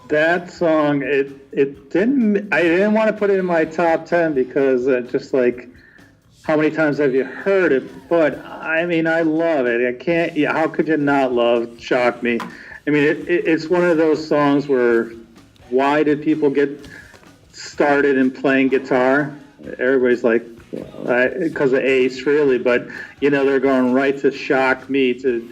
That song, I didn't want to put it in my top 10 because just like, how many times have you heard it? But I mean, I love it. I can't, how could you not love Shock Me? I mean, it's one of those songs where, why did people get started in playing guitar? Everybody's like, because of Ace, really, but, they're going right to Shock Me to,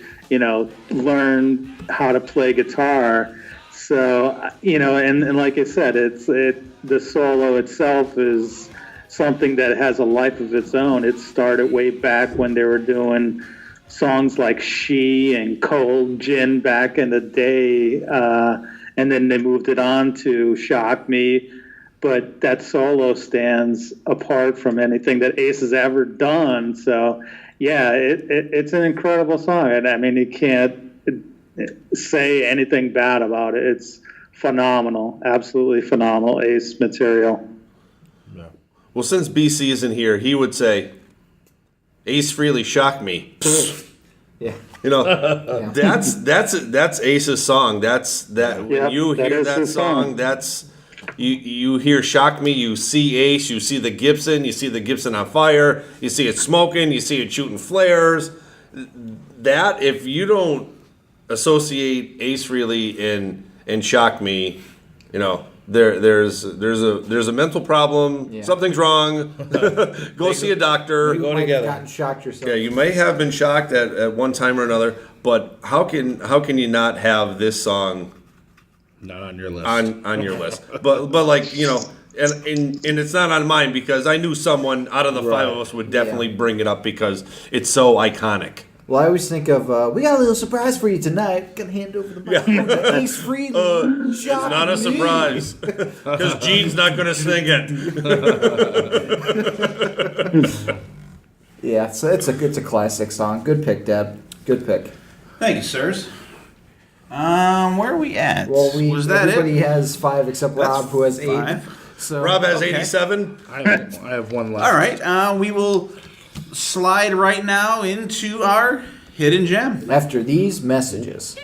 learn how to play guitar. So, and like I said, the solo itself is something that has a life of its own. It started way back when they were doing songs like She and Cold Gin back in the day, and then they moved it on to Shock Me. but that solo stands apart from anything that Ace has ever done. So, yeah, it's an incredible song. And I mean, you can't say anything bad about it. It's phenomenal, absolutely phenomenal Ace material. Yeah. Well, since BC isn't here, he would say, Ace Frehley shocked me. Yeah. You know, that's Ace's song. When you hear that song, that's you hear "Shock Me." You see Ace. You see the Gibson. You see the Gibson on fire. You see it smoking. You see it shooting flares. That if you don't associate Ace Frehley and "Shock Me," you know. There's a mental problem. Yeah. Something's wrong. Go see a doctor. Go together. Gotten shocked yourself. Yeah, you may have been shocked at one time or another, but how can you not have this song not on your list? On your list, but like, you know, and it's not on mine because I knew someone out of the five of us would definitely bring it up because it's so iconic. Well, I always think of, we got a little surprise for you tonight. Gonna hand over the microphone to Ace Frehley. It's not a surprise, because Gene's not going to sing it. Yeah, so it's a classic song. Good pick, Deb. Good pick. Thank you, sirs. Where are we at? Well, Was that everybody it? has 5 except Rob, who has 8. 5. So Rob has 87. I have one left. All right, we will slide right now into our hidden gem. After these messages.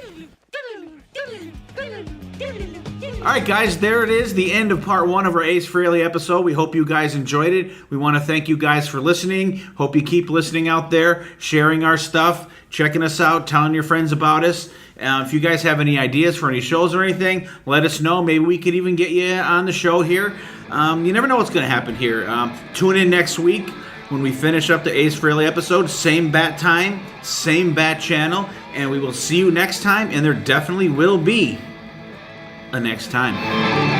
All right, guys, there it is, the end of part 1 of our Ace Frehley episode. We hope you guys enjoyed it. We want to thank you guys for listening. Hope you keep listening out there, sharing our stuff, checking us out, telling your friends about us. If you guys have any ideas for any shows or anything, let us know. Maybe we could even get you on the show here. You never know what's going to happen here. Tune in next week when we finish up the Ace Frehley episode. Same bat time, same bat channel, and we will see you next time, and there definitely will be a next time.